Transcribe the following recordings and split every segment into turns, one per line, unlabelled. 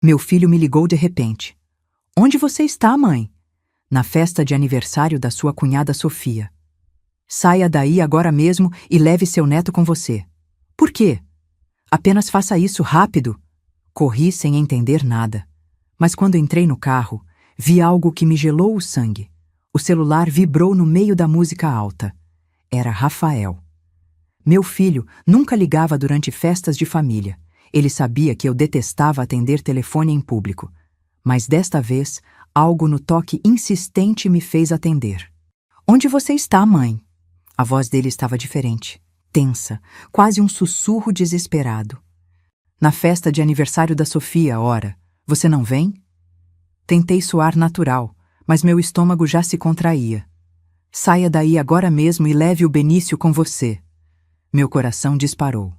Meu filho me ligou de repente. Onde você está, mãe? Na festa de aniversário da sua cunhada Sofia. Saia daí agora mesmo e leve seu neto com você. Por quê? Apenas faça isso rápido. Corri sem entender nada. Mas quando entrei no carro, vi algo que me gelou o sangue. O celular vibrou no meio da música alta. Era Rafael. Meu filho nunca ligava durante festas de família. Ele sabia que eu detestava atender telefone em público. Mas desta vez, algo no toque insistente me fez atender. Onde você está, mãe? A voz dele estava diferente, tensa, quase um sussurro desesperado. Na festa de aniversário da Sofia, ora. Você não vem? Tentei soar natural, mas meu estômago já se contraía. Saia daí agora mesmo e leve o Benício com você. Meu coração disparou.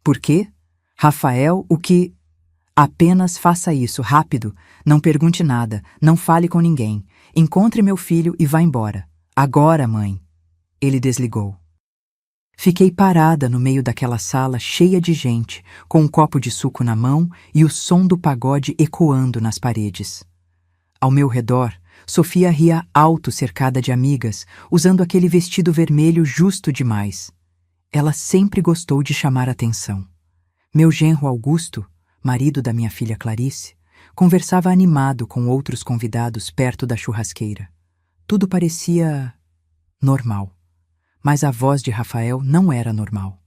Por quê? Rafael, o que... Apenas faça isso, rápido. Não pergunte nada, não fale com ninguém. Encontre meu filho e vá embora. Agora, mãe. Ele desligou. Fiquei parada no meio daquela sala cheia de gente, com um copo de suco na mão e o som do pagode ecoando nas paredes. Ao meu redor, Sofia ria alto cercada de amigas, usando aquele vestido vermelho justo demais. Ela sempre gostou de chamar atenção. Meu genro Augusto, marido da minha filha Clarice, conversava animado com outros convidados perto da churrasqueira. Tudo parecia normal. Mas a voz de Rafael não era normal.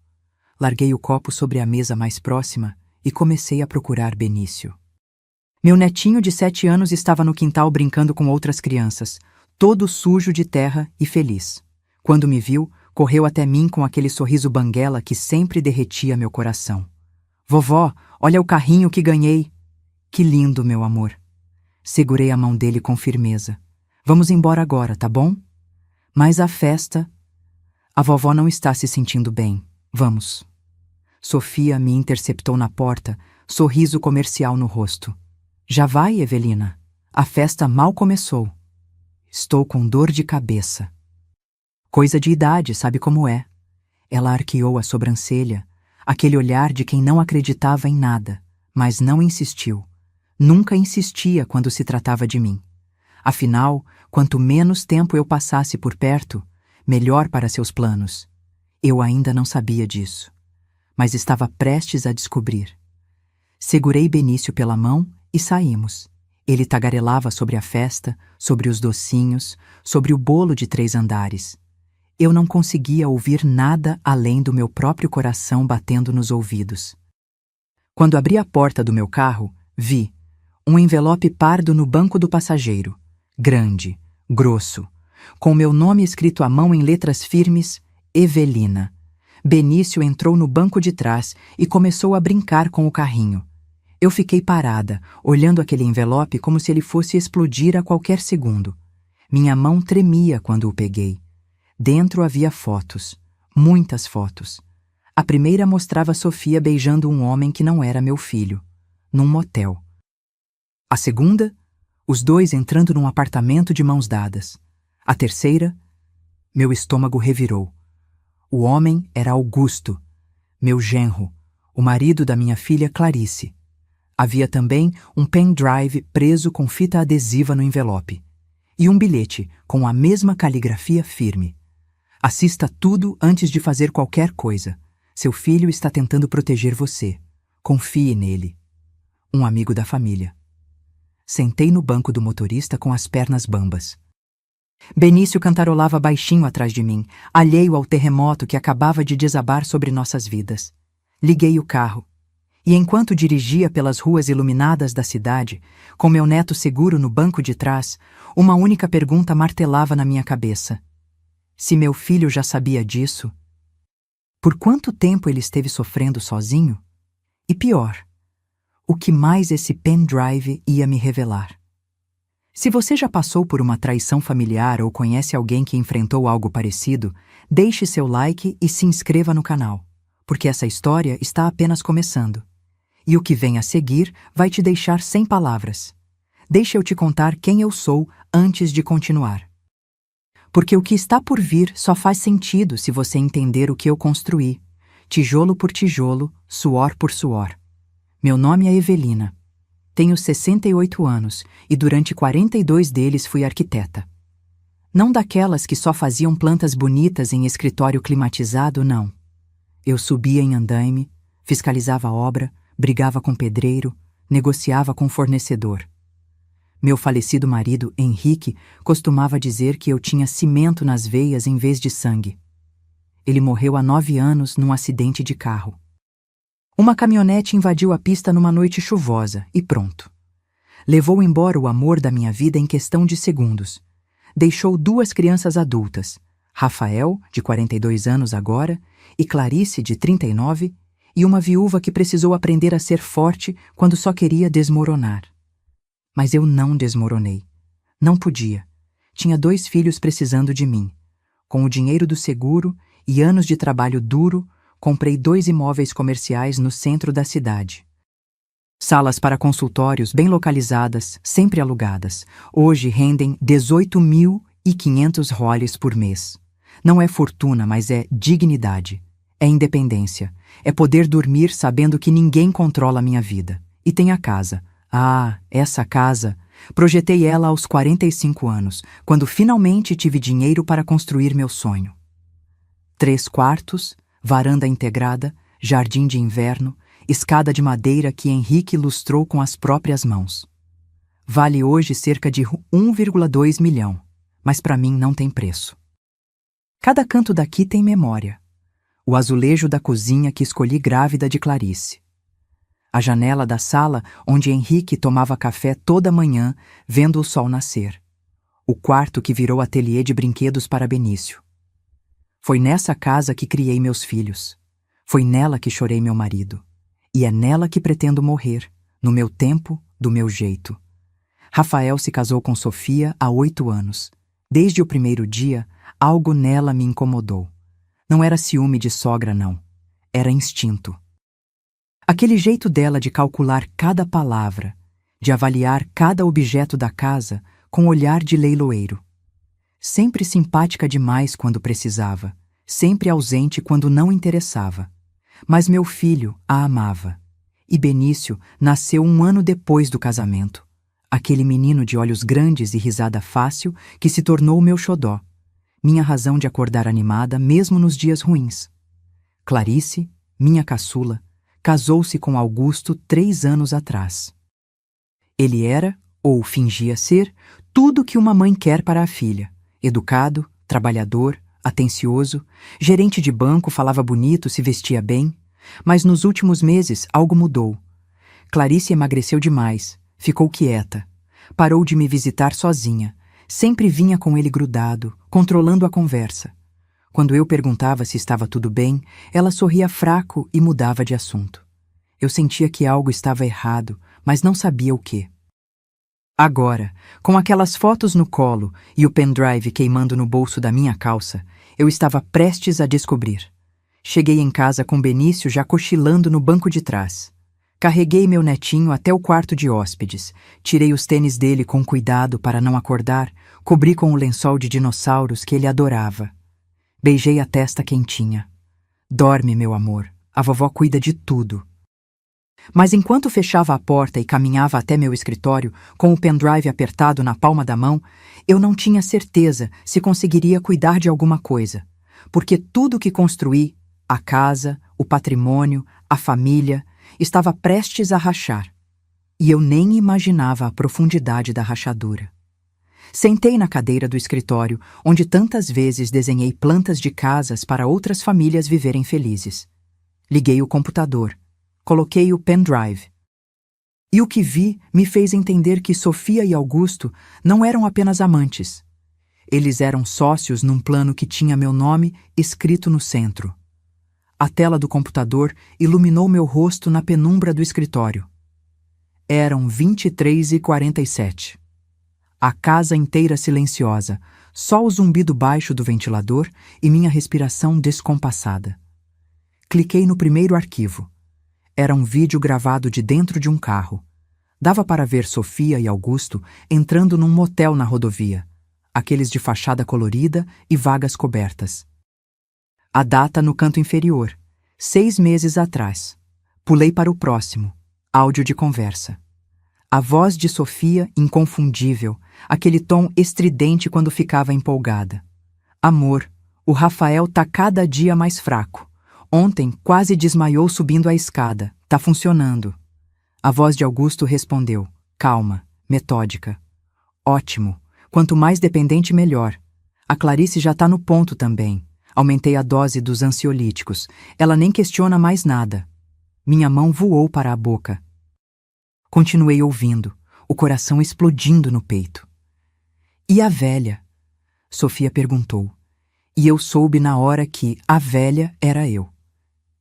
Larguei o copo sobre a mesa mais próxima e comecei a procurar Benício. Meu netinho de 7 anos estava no quintal brincando com outras crianças, todo sujo de terra e feliz. Quando me viu, correu até mim com aquele sorriso banguela que sempre derretia meu coração. Vovó, olha o carrinho que ganhei. Que lindo, meu amor. Segurei a mão dele com firmeza. Vamos embora agora, tá bom? Mas a festa... A vovó não está se sentindo bem. Vamos. Sofia me interceptou na porta, sorriso comercial no rosto. Já vai, Evelina? A festa mal começou. Estou com dor de cabeça. Coisa de idade, sabe como é? Ela arqueou a sobrancelha, aquele olhar de quem não acreditava em nada, mas não insistiu. Nunca insistia quando se tratava de mim. Afinal, quanto menos tempo eu passasse por perto, melhor para seus planos. Eu ainda não sabia disso, mas estava prestes a descobrir. Segurei Benício pela mão e saímos. Ele tagarelava sobre a festa, sobre os docinhos, sobre o bolo de 3 andares. Eu não conseguia ouvir nada além do meu próprio coração batendo nos ouvidos. Quando abri a porta do meu carro, vi um envelope pardo no banco do passageiro, grande, grosso, com meu nome escrito à mão em letras firmes, Evelina. Benício entrou no banco de trás e começou a brincar com o carrinho. Eu fiquei parada, olhando aquele envelope como se ele fosse explodir a qualquer segundo. Minha mão tremia quando o peguei. Dentro havia fotos, muitas fotos. A primeira mostrava Sofia beijando um homem que não era meu filho, num motel. A segunda, os dois entrando num apartamento de mãos dadas. A terceira, meu estômago revirou. O homem era Augusto, meu genro, o marido da minha filha Clarice. Havia também um pendrive preso com fita adesiva no envelope. E um bilhete com a mesma caligrafia firme. Assista tudo antes de fazer qualquer coisa. Seu filho está tentando proteger você. Confie nele. Um amigo da família. Sentei no banco do motorista com as pernas bambas. Benício cantarolava baixinho atrás de mim, alheio ao terremoto que acabava de desabar sobre nossas vidas. Liguei o carro. E enquanto dirigia pelas ruas iluminadas da cidade, com meu neto seguro no banco de trás, uma única pergunta martelava na minha cabeça. Se meu filho já sabia disso? Por quanto tempo ele esteve sofrendo sozinho? E pior, o que mais esse pendrive ia me revelar? Se você já passou por uma traição familiar ou conhece alguém que enfrentou algo parecido, deixe seu like e se inscreva no canal, porque essa história está apenas começando. E o que vem a seguir vai te deixar sem palavras. Deixa eu te contar quem eu sou antes de continuar. Porque o que está por vir só faz sentido se você entender o que eu construí, tijolo por tijolo, suor por suor. Meu nome é Evelina. Tenho 68 anos e durante 42 deles fui arquiteta. Não daquelas que só faziam plantas bonitas em escritório climatizado, não. Eu subia em andaime, fiscalizava a obra, brigava com pedreiro, negociava com fornecedor. Meu falecido marido, Henrique, costumava dizer que eu tinha cimento nas veias em vez de sangue. Ele morreu há 9 anos num acidente de carro. Uma caminhonete invadiu a pista numa noite chuvosa e pronto. Levou embora o amor da minha vida em questão de segundos. Deixou 2 crianças adultas, Rafael, de 42 anos agora, e Clarice, de 39, e uma viúva que precisou aprender a ser forte quando só queria desmoronar. Mas eu não desmoronei. Não podia. Tinha 2 filhos precisando de mim. Com o dinheiro do seguro e anos de trabalho duro, comprei 2 imóveis comerciais no centro da cidade. Salas para consultórios bem localizadas, sempre alugadas. Hoje rendem 18.500 roles por mês. Não é fortuna, mas é dignidade. É independência. É poder dormir sabendo que ninguém controla a minha vida. E tem a casa. Ah, essa casa. Projetei ela aos 45 anos, quando finalmente tive dinheiro para construir meu sonho. 3 quartos, varanda integrada, jardim de inverno, escada de madeira que Henrique lustrou com as próprias mãos. Vale hoje cerca de 1,2 milhão, mas para mim não tem preço. Cada canto daqui tem memória. O azulejo da cozinha que escolhi grávida de Clarice. A janela da sala onde Henrique tomava café toda manhã, vendo o sol nascer. O quarto que virou ateliê de brinquedos para Benício. Foi nessa casa que criei meus filhos. Foi nela que chorei meu marido. E é nela que pretendo morrer, no meu tempo, do meu jeito. Rafael se casou com Sofia há 8 anos. Desde o primeiro dia, algo nela me incomodou. Não era ciúme de sogra, não. Era instinto. Aquele jeito dela de calcular cada palavra, de avaliar cada objeto da casa com olhar de leiloeiro. Sempre simpática demais quando precisava, sempre ausente quando não interessava. Mas meu filho a amava. E Benício nasceu 1 ano depois do casamento. Aquele menino de olhos grandes e risada fácil que se tornou meu xodó. Minha razão de acordar animada mesmo nos dias ruins. Clarice, minha caçula, casou-se com Augusto 3 anos atrás. Ele era, ou fingia ser, tudo que uma mãe quer para a filha. Educado, trabalhador, atencioso, gerente de banco, falava bonito, se vestia bem. Mas nos últimos meses algo mudou. Clarice emagreceu demais, ficou quieta. Parou de me visitar sozinha. Sempre vinha com ele grudado, controlando a conversa. Quando eu perguntava se estava tudo bem, ela sorria fraco e mudava de assunto. Eu sentia que algo estava errado, mas não sabia o quê. Agora, com aquelas fotos no colo e o pendrive queimando no bolso da minha calça, eu estava prestes a descobrir. Cheguei em casa com Benício já cochilando no banco de trás. Carreguei meu netinho até o quarto de hóspedes, tirei os tênis dele com cuidado para não acordar, cobri com o lençol de dinossauros que ele adorava. Beijei a testa quentinha. Dorme, meu amor, a vovó cuida de tudo. Mas enquanto fechava a porta e caminhava até meu escritório, com o pendrive apertado na palma da mão, eu não tinha certeza se conseguiria cuidar de alguma coisa, porque tudo que construí, a casa, o patrimônio, a família, estava prestes a rachar. E eu nem imaginava a profundidade da rachadura. Sentei na cadeira do escritório, onde tantas vezes desenhei plantas de casas para outras famílias viverem felizes. Liguei o computador. Coloquei o pendrive. E o que vi me fez entender que Sofia e Augusto não eram apenas amantes. Eles eram sócios num plano que tinha meu nome escrito no centro. A tela do computador iluminou meu rosto na penumbra do escritório. Eram 23h47. A casa inteira silenciosa, só o zumbido baixo do ventilador e minha respiração descompassada. Cliquei no primeiro arquivo. Era um vídeo gravado de dentro de um carro. Dava para ver Sofia e Augusto entrando num motel na rodovia, aqueles de fachada colorida e vagas cobertas. A data no canto inferior, 6 meses atrás. Pulei para o próximo, áudio de conversa. A voz de Sofia, inconfundível, aquele tom estridente quando ficava empolgada. Amor, o Rafael tá cada dia mais fraco. Ontem quase desmaiou subindo a escada. Tá funcionando. A voz de Augusto respondeu, calma, metódica. Ótimo. Quanto mais dependente, melhor. A Clarice já tá no ponto também. Aumentei a dose dos ansiolíticos. Ela nem questiona mais nada. Minha mão voou para a boca. Continuei ouvindo, o coração explodindo no peito. E a velha? Sofia perguntou. E eu soube na hora que a velha era eu.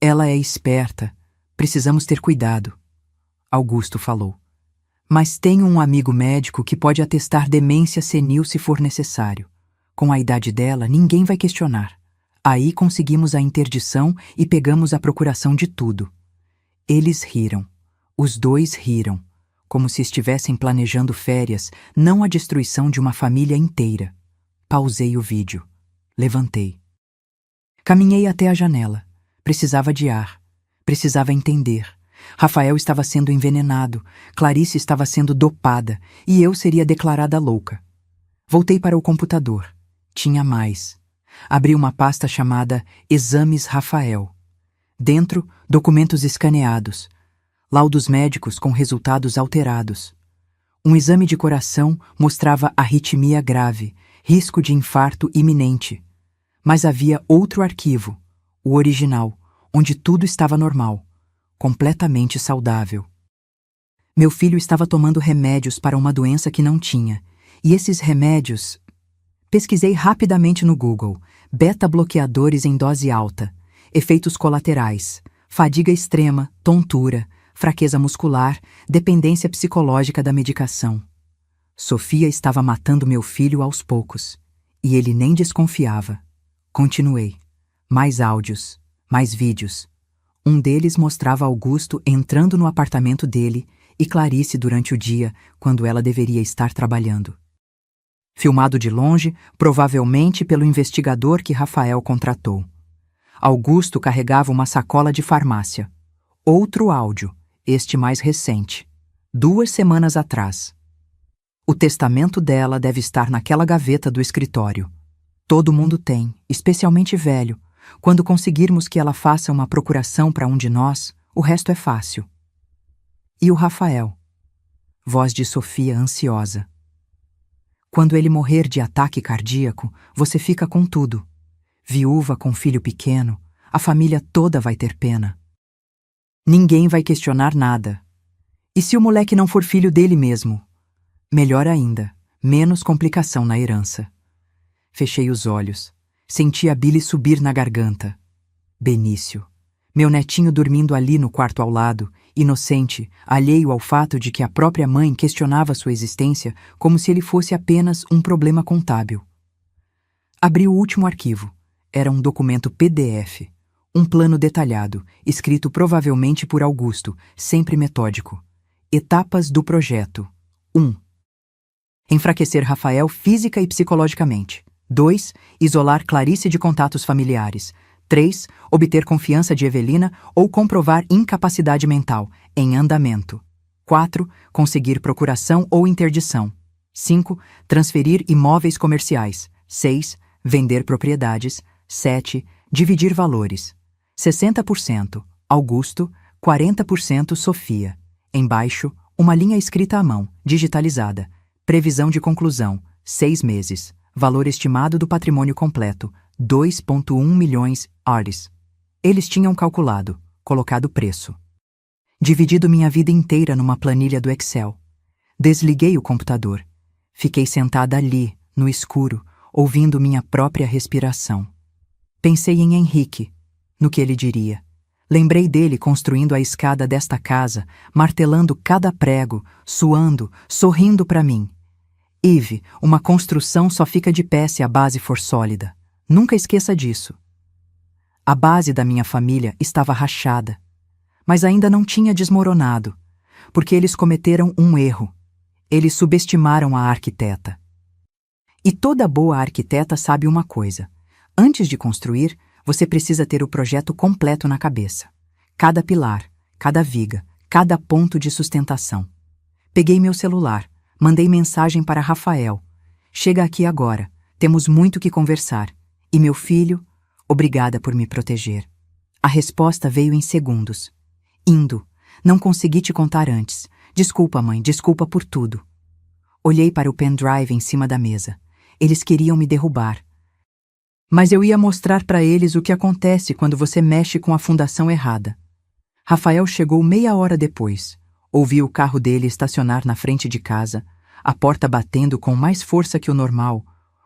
Ela é esperta. Precisamos ter cuidado. Augusto falou. Mas tenho um amigo médico que pode atestar demência senil se for necessário. Com a idade dela, ninguém vai questionar. Aí conseguimos a interdição e pegamos a procuração de tudo. Eles riram. Os dois riram, como se estivessem planejando férias, não a destruição de uma família inteira. Pausei o vídeo. Levantei. Caminhei até a janela. Precisava de ar. Precisava entender. Rafael estava sendo envenenado, Clarice estava sendo dopada e eu seria declarada louca. Voltei para o computador. Tinha mais. Abri uma pasta chamada Exames Rafael. Dentro, documentos escaneados. Laudos médicos com resultados alterados. Um exame de coração mostrava arritmia grave, risco de infarto iminente. Mas havia outro arquivo, o original, onde tudo estava normal, completamente saudável. Meu filho estava tomando remédios para uma doença que não tinha, e esses remédios... Pesquisei rapidamente no Google, beta-bloqueadores em dose alta, efeitos colaterais, fadiga extrema, tontura, fraqueza muscular, dependência psicológica da medicação. Sofia estava matando meu filho aos poucos, e ele nem desconfiava. Continuei. Mais áudios, mais vídeos. Um deles mostrava Augusto entrando no apartamento dele e Clarice durante o dia, quando ela deveria estar trabalhando. Filmado de longe, provavelmente pelo investigador que Rafael contratou. Augusto carregava uma sacola de farmácia. Outro áudio, este mais recente. 2 semanas atrás. O testamento dela deve estar naquela gaveta do escritório. Todo mundo tem, especialmente velho. Quando conseguirmos que ela faça uma procuração para um de nós, o resto é fácil. E o Rafael? Voz de Sofia ansiosa. Quando ele morrer de ataque cardíaco, você fica com tudo. Viúva com filho pequeno, a família toda vai ter pena. Ninguém vai questionar nada. E se o moleque não for filho dele mesmo? Melhor ainda, menos complicação na herança. Fechei os olhos. Senti a bile subir na garganta. Benício. Meu netinho dormindo ali no quarto ao lado, inocente, alheio ao fato de que a própria mãe questionava sua existência como se ele fosse apenas um problema contábil. Abri o último arquivo. Era um documento PDF. Um plano detalhado, escrito provavelmente por Augusto, sempre metódico. Etapas do projeto. 1. Enfraquecer Rafael física e psicologicamente. 2. Isolar Clarice de contatos familiares. 3. Obter confiança de Evelina ou comprovar incapacidade mental, em andamento. 4. Conseguir procuração ou interdição. 5. Transferir imóveis comerciais. 6. Vender propriedades. 7. Dividir valores. 60% Augusto, 40% Sofia. Embaixo, uma linha escrita à mão, digitalizada. Previsão de conclusão, 6 meses. Valor estimado do patrimônio completo, 2,1 milhões ares. Eles tinham calculado, colocado preço. Dividido minha vida inteira numa planilha do Excel. Desliguei o computador. Fiquei sentada ali, no escuro, ouvindo minha própria respiração. Pensei em Henrique, no que ele diria. Lembrei dele construindo a escada desta casa, martelando cada prego, suando, sorrindo para mim. Eve, uma construção só fica de pé se a base for sólida. Nunca esqueça disso. A base da minha família estava rachada, mas ainda não tinha desmoronado, porque eles cometeram um erro. Eles subestimaram a arquiteta. E toda boa arquiteta sabe uma coisa. Antes de construir, você precisa ter o projeto completo na cabeça. Cada pilar, cada viga, cada ponto de sustentação. Peguei meu celular, mandei mensagem para Rafael. Chega aqui agora, temos muito que conversar. E meu filho, obrigada por me proteger. A resposta veio em segundos. Indo, não consegui te contar antes. Desculpa, mãe, desculpa por tudo. Olhei para o pendrive em cima da mesa. Eles queriam me derrubar. Mas eu ia mostrar para eles o que acontece quando você mexe com a fundação errada. Rafael chegou meia hora depois. Ouvi o carro dele estacionar na frente de casa, a porta batendo com mais força que o normal,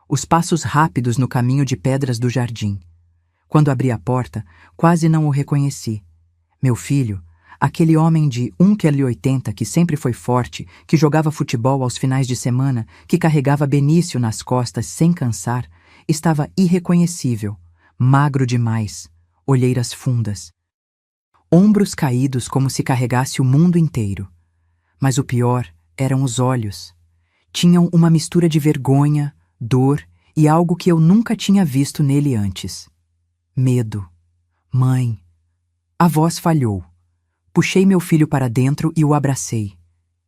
os passos rápidos no caminho de pedras do jardim. Quando abri a porta, quase não o reconheci. Meu filho, aquele homem de 1,80 kg que sempre foi forte, que jogava futebol aos finais de semana, que carregava Benício nas costas sem cansar, estava irreconhecível, magro demais, olheiras fundas. Ombros caídos como se carregasse o mundo inteiro. Mas o pior eram os olhos. Tinham uma mistura de vergonha, dor e algo que eu nunca tinha visto nele antes. Medo. Mãe. A voz falhou. Puxei meu filho para dentro e o abracei.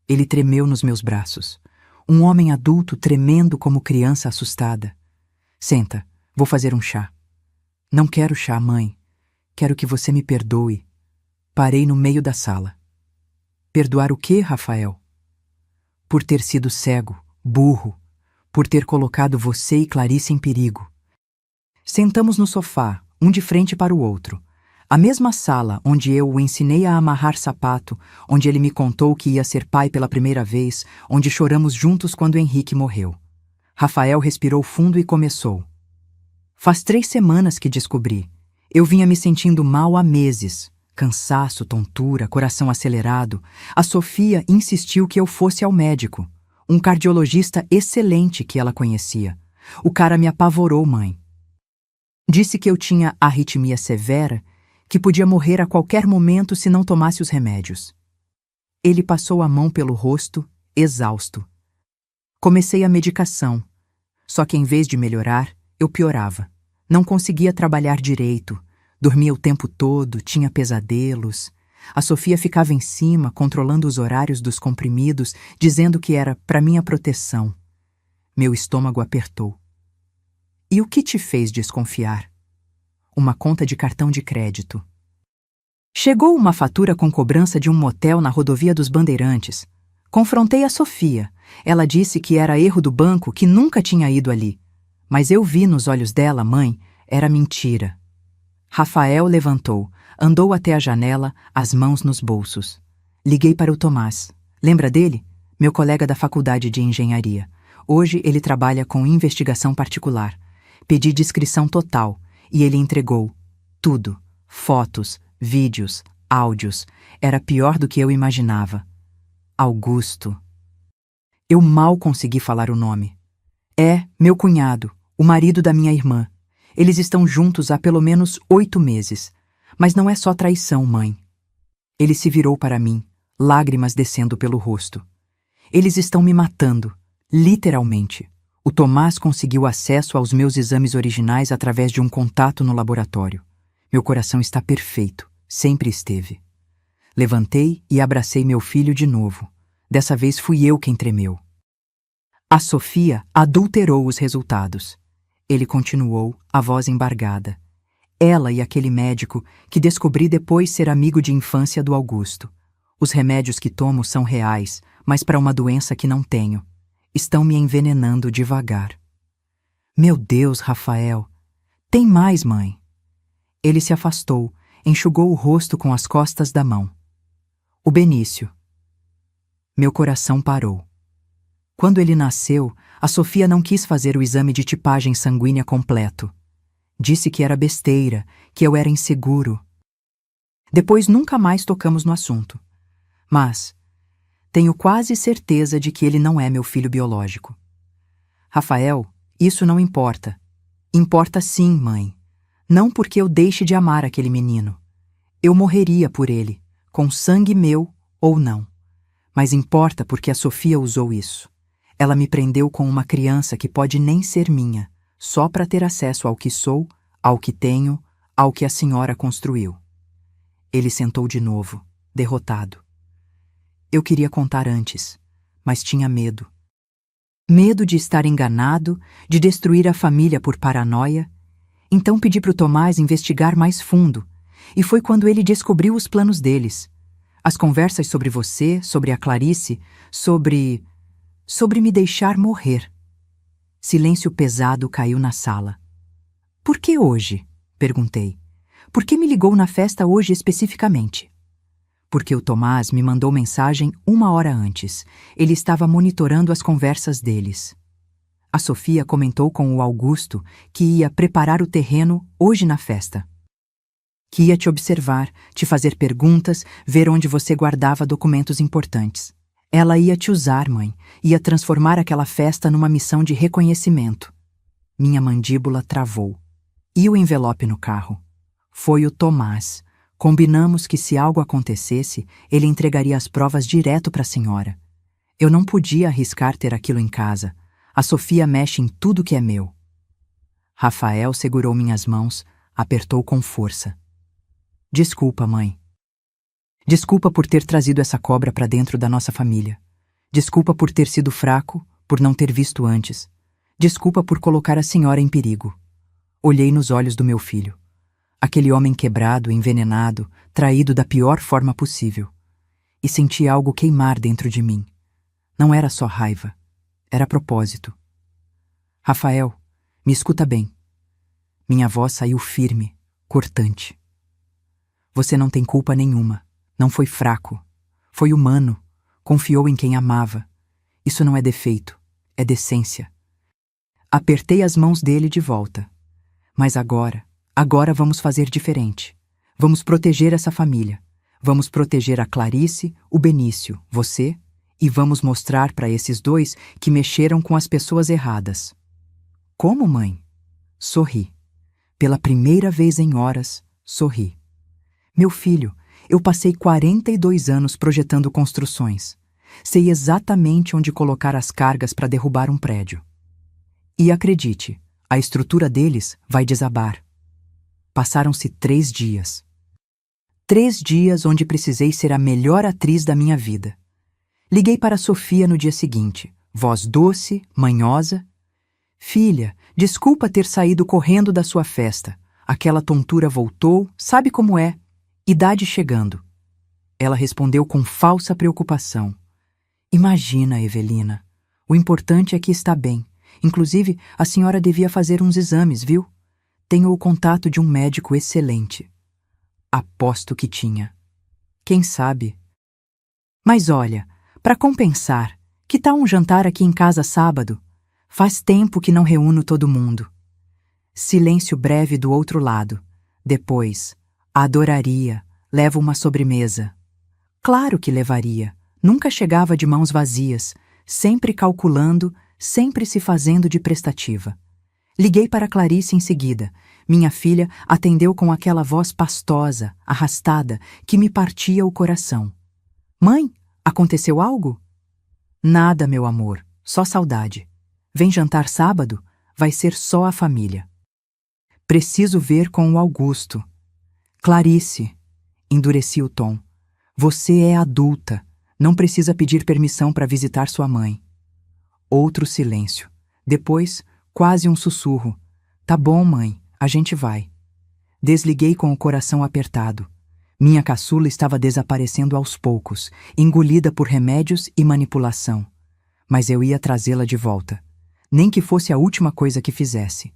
Ele tremeu nos meus braços. Um homem adulto tremendo como criança assustada. Senta, vou fazer um chá. Não quero chá, mãe. Quero que você me perdoe. Parei no meio da sala. Perdoar o quê, Rafael? Por ter sido cego, burro, por ter colocado você e Clarice em perigo. Sentamos no sofá, um de frente para o outro. A mesma sala onde eu o ensinei a amarrar sapato, onde ele me contou que ia ser pai pela primeira vez, onde choramos juntos quando Henrique morreu. Rafael respirou fundo e começou. Faz 3 semanas que descobri. Eu vinha me sentindo mal há meses. Cansaço, tontura, coração acelerado. A Sofia insistiu que eu fosse ao médico. Um cardiologista excelente que ela conhecia. O cara me apavorou, mãe. Disse que eu tinha arritmia severa, que podia morrer a qualquer momento se não tomasse os remédios. Ele passou a mão pelo rosto, exausto. Comecei a medicação, só que em vez de melhorar, eu piorava. Não conseguia trabalhar direito. Dormia o tempo todo, tinha pesadelos. A Sofia ficava em cima, controlando os horários dos comprimidos, dizendo que era para minha proteção. Meu estômago apertou. E o que te fez desconfiar? Uma conta de cartão de crédito. Chegou uma fatura com cobrança de um motel na rodovia dos Bandeirantes. Confrontei a Sofia. Ela disse que era erro do banco, que nunca tinha ido ali. Mas eu vi nos olhos dela, mãe, era mentira. Rafael levantou, andou até a janela, as mãos nos bolsos. Liguei para o Tomás. Lembra dele? Meu colega da faculdade de engenharia. Hoje ele trabalha com investigação particular. Pedi descrição total e ele entregou tudo. Fotos, vídeos, áudios. Era pior do que eu imaginava. Augusto. Eu mal consegui falar o nome. É meu cunhado, o marido da minha irmã. Eles estão juntos há pelo menos 8 meses. Mas não é só traição, mãe. Ele se virou para mim, lágrimas descendo pelo rosto. Eles estão me matando, literalmente. O Tomás conseguiu acesso aos meus exames originais através de um contato no laboratório. Meu coração está perfeito, sempre esteve. Levantei e abracei meu filho de novo. Dessa vez fui eu quem tremeu. A Sofia adulterou os resultados. Ele continuou, a voz embargada. Ela e aquele médico, que descobri depois ser amigo de infância do Augusto. Os remédios que tomo são reais, mas para uma doença que não tenho. Estão me envenenando devagar. Meu Deus, Rafael. Tem mais, mãe. Ele se afastou, enxugou o rosto com as costas da mão. O Benício. Meu coração parou. Quando ele nasceu, a Sofia não quis fazer o exame de tipagem sanguínea completo. Disse que era besteira, que eu era inseguro. Depois nunca mais tocamos no assunto. Mas tenho quase certeza de que ele não é meu filho biológico. Rafael, isso não importa. Importa sim, mãe. Não porque eu deixe de amar aquele menino. Eu morreria por ele, com sangue meu ou não. Mas importa porque a Sofia usou isso. Ela me prendeu com uma criança que pode nem ser minha, só para ter acesso ao que sou, ao que tenho, ao que a senhora construiu. Ele sentou de novo, derrotado. Eu queria contar antes, mas tinha medo. Medo de estar enganado, de destruir a família por paranoia. Então pedi para o Tomás investigar mais fundo, e foi quando ele descobriu os planos deles. As conversas sobre você, sobre a Clarice, sobre me deixar morrer. Silêncio pesado caiu na sala. Por que hoje? Perguntei. Por que me ligou na festa hoje especificamente? Porque o Tomás me mandou mensagem 1 hora antes. Ele estava monitorando as conversas deles. A Sofia comentou com o Augusto que ia preparar o terreno hoje na festa. Que ia te observar, te fazer perguntas, ver onde você guardava documentos importantes. Ela ia te usar, mãe, ia transformar aquela festa numa missão de reconhecimento. Minha mandíbula travou. E o envelope no carro? Foi o Tomás. Combinamos que se algo acontecesse, ele entregaria as provas direto para a senhora. Eu não podia arriscar ter aquilo em casa. A Sofia mexe em tudo que é meu. Rafael segurou minhas mãos, apertou com força. Desculpa, mãe. Desculpa por ter trazido essa cobra para dentro da nossa família. Desculpa por ter sido fraco, por não ter visto antes. Desculpa por colocar a senhora em perigo. Olhei nos olhos do meu filho. Aquele homem quebrado, envenenado, traído da pior forma possível. E senti algo queimar dentro de mim. Não era só raiva. Era propósito. Rafael, me escuta bem. Minha voz saiu firme, cortante. Você não tem culpa nenhuma. Não foi fraco. Foi humano. Confiou em quem amava. Isso não é defeito. É decência. Apertei as mãos dele de volta. Mas agora vamos fazer diferente. Vamos proteger essa família. Vamos proteger a Clarice, o Benício, você, e vamos mostrar para esses dois que mexeram com as pessoas erradas. Como, mãe? Sorri. Pela primeira vez em horas, sorri. Meu filho, eu passei 42 anos projetando construções. Sei exatamente onde colocar as cargas para derrubar um prédio. E acredite, a estrutura deles vai desabar. Passaram-se 3 dias. 3 dias onde precisei ser a melhor atriz da minha vida. Liguei para Sofia no dia seguinte, voz doce, manhosa. Filha, desculpa ter saído correndo da sua festa. Aquela tontura voltou, sabe como é? Idade chegando. Ela respondeu com falsa preocupação. Imagina, Evelina. O importante é que está bem. Inclusive, a senhora devia fazer uns exames, viu? Tenho o contato de um médico excelente. Aposto que tinha. Quem sabe? Mas olha, para compensar, que tal um jantar aqui em casa sábado? Faz tempo que não reúno todo mundo. Silêncio breve do outro lado. Depois, adoraria. Levo uma sobremesa. Claro que levaria. Nunca chegava de mãos vazias, sempre calculando, sempre se fazendo de prestativa. Liguei para Clarice em seguida. Minha filha atendeu com aquela voz pastosa, arrastada, que me partia o coração. Mãe, aconteceu algo? Nada, meu amor, só saudade. Vem jantar sábado? Vai ser só a família. Preciso ver com o Augusto. Clarice, endureci o tom. Você é adulta, não precisa pedir permissão para visitar sua mãe. Outro silêncio. Depois, quase um sussurro. Tá bom, mãe, a gente vai. Desliguei com o coração apertado. Minha caçula estava desaparecendo aos poucos, engolida por remédios e manipulação. Mas eu ia trazê-la de volta. Nem que fosse a última coisa que fizesse.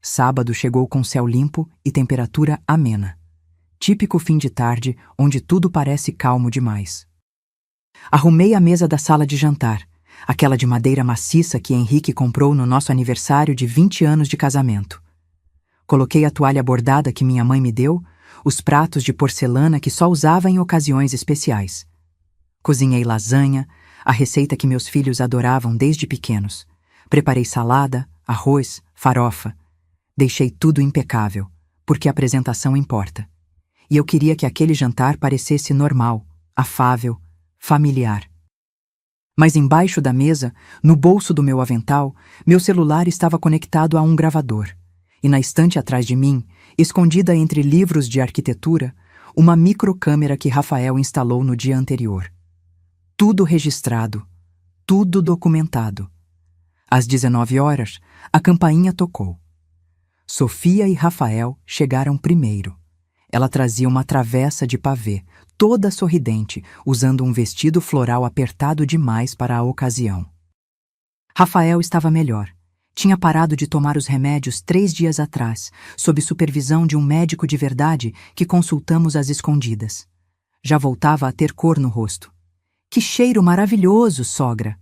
Sábado chegou com céu limpo e temperatura amena. Típico fim de tarde, onde tudo parece calmo demais. Arrumei a mesa da sala de jantar, aquela de madeira maciça que Henrique comprou no nosso aniversário de 20 anos de casamento. Coloquei a toalha bordada que minha mãe me deu, os pratos de porcelana que só usava em ocasiões especiais. Cozinhei lasanha, a receita que meus filhos adoravam desde pequenos. Preparei salada, arroz, farofa. Deixei tudo impecável, porque a apresentação importa. E eu queria que aquele jantar parecesse normal, afável, familiar. Mas embaixo da mesa, no bolso do meu avental, meu celular estava conectado a um gravador. E na estante atrás de mim, escondida entre livros de arquitetura, uma microcâmera que Rafael instalou no dia anterior. Tudo registrado, tudo documentado. Às 19 horas, a campainha tocou. Sofia e Rafael chegaram primeiro. Ela trazia uma travessa de pavê, toda sorridente, usando um vestido floral apertado demais para a ocasião. Rafael estava melhor. Tinha parado de tomar os remédios 3 dias atrás, sob supervisão de um médico de verdade que consultamos às escondidas. Já voltava a ter cor no rosto. Que cheiro maravilhoso, sogra!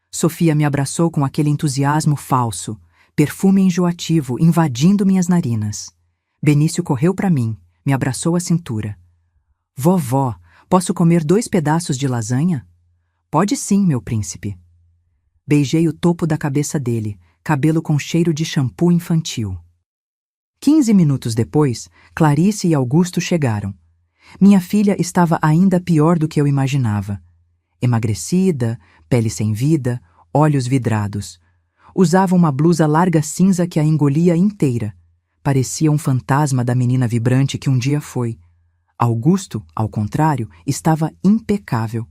Sofia me abraçou com aquele entusiasmo falso, perfume enjoativo invadindo minhas narinas. Benício correu para mim, me abraçou à cintura. Vovó, posso comer 2 pedaços de lasanha? Pode sim, meu príncipe. Beijei o topo da cabeça dele, cabelo com cheiro de shampoo infantil. 15 minutos depois, Clarice e Augusto chegaram. Minha filha estava ainda pior do que eu imaginava. Emagrecida, pele sem vida, olhos vidrados. Usava uma blusa larga cinza que a engolia inteira. Parecia um fantasma da menina vibrante que um dia foi. Augusto, ao contrário, estava impecável.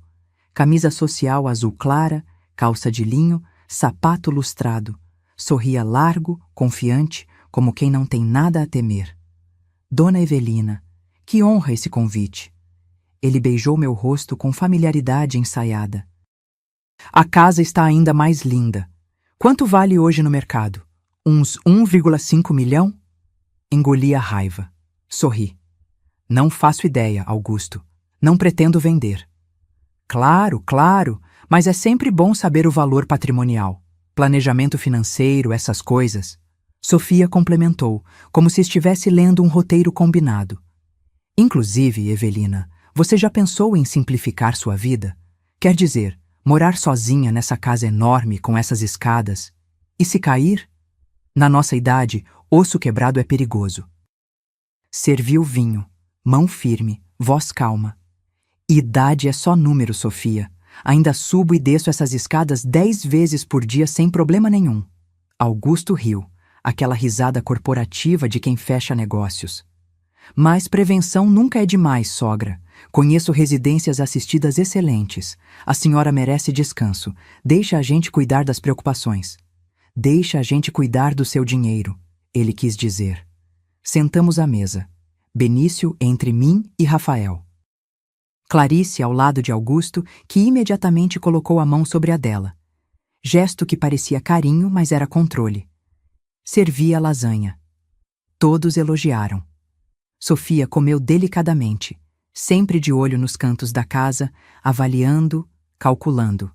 Camisa social azul clara, calça de linho, sapato lustrado. Sorria largo, confiante, como quem não tem nada a temer. Dona Evelina, que honra esse convite. Ele beijou meu rosto com familiaridade ensaiada. A casa está ainda mais linda. Quanto vale hoje no mercado? Uns 1,5 milhão? Engoli a raiva. Sorri. Não faço ideia, Augusto. Não pretendo vender. Claro, claro, mas é sempre bom saber o valor patrimonial. Planejamento financeiro, essas coisas. Sofia complementou, como se estivesse lendo um roteiro combinado. Inclusive, Evelina, você já pensou em simplificar sua vida? Quer dizer, morar sozinha nessa casa enorme com essas escadas? E se cair? Na nossa idade, osso quebrado é perigoso. Serviu vinho, mão firme, voz calma. Idade é só número, Sofia. Ainda subo e desço essas escadas 10 vezes por dia sem problema nenhum. Augusto riu, aquela risada corporativa de quem fecha negócios. Mas prevenção nunca é demais, sogra. Conheço residências assistidas excelentes. A senhora merece descanso. Deixa a gente cuidar das preocupações. Deixa a gente cuidar do seu dinheiro, ele quis dizer. Sentamos à mesa. Benício entre mim e Rafael. Clarice ao lado de Augusto, que imediatamente colocou a mão sobre a dela. Gesto que parecia carinho, mas era controle. Servi a lasanha. Todos elogiaram. Sofia comeu delicadamente, sempre de olho nos cantos da casa, avaliando, calculando.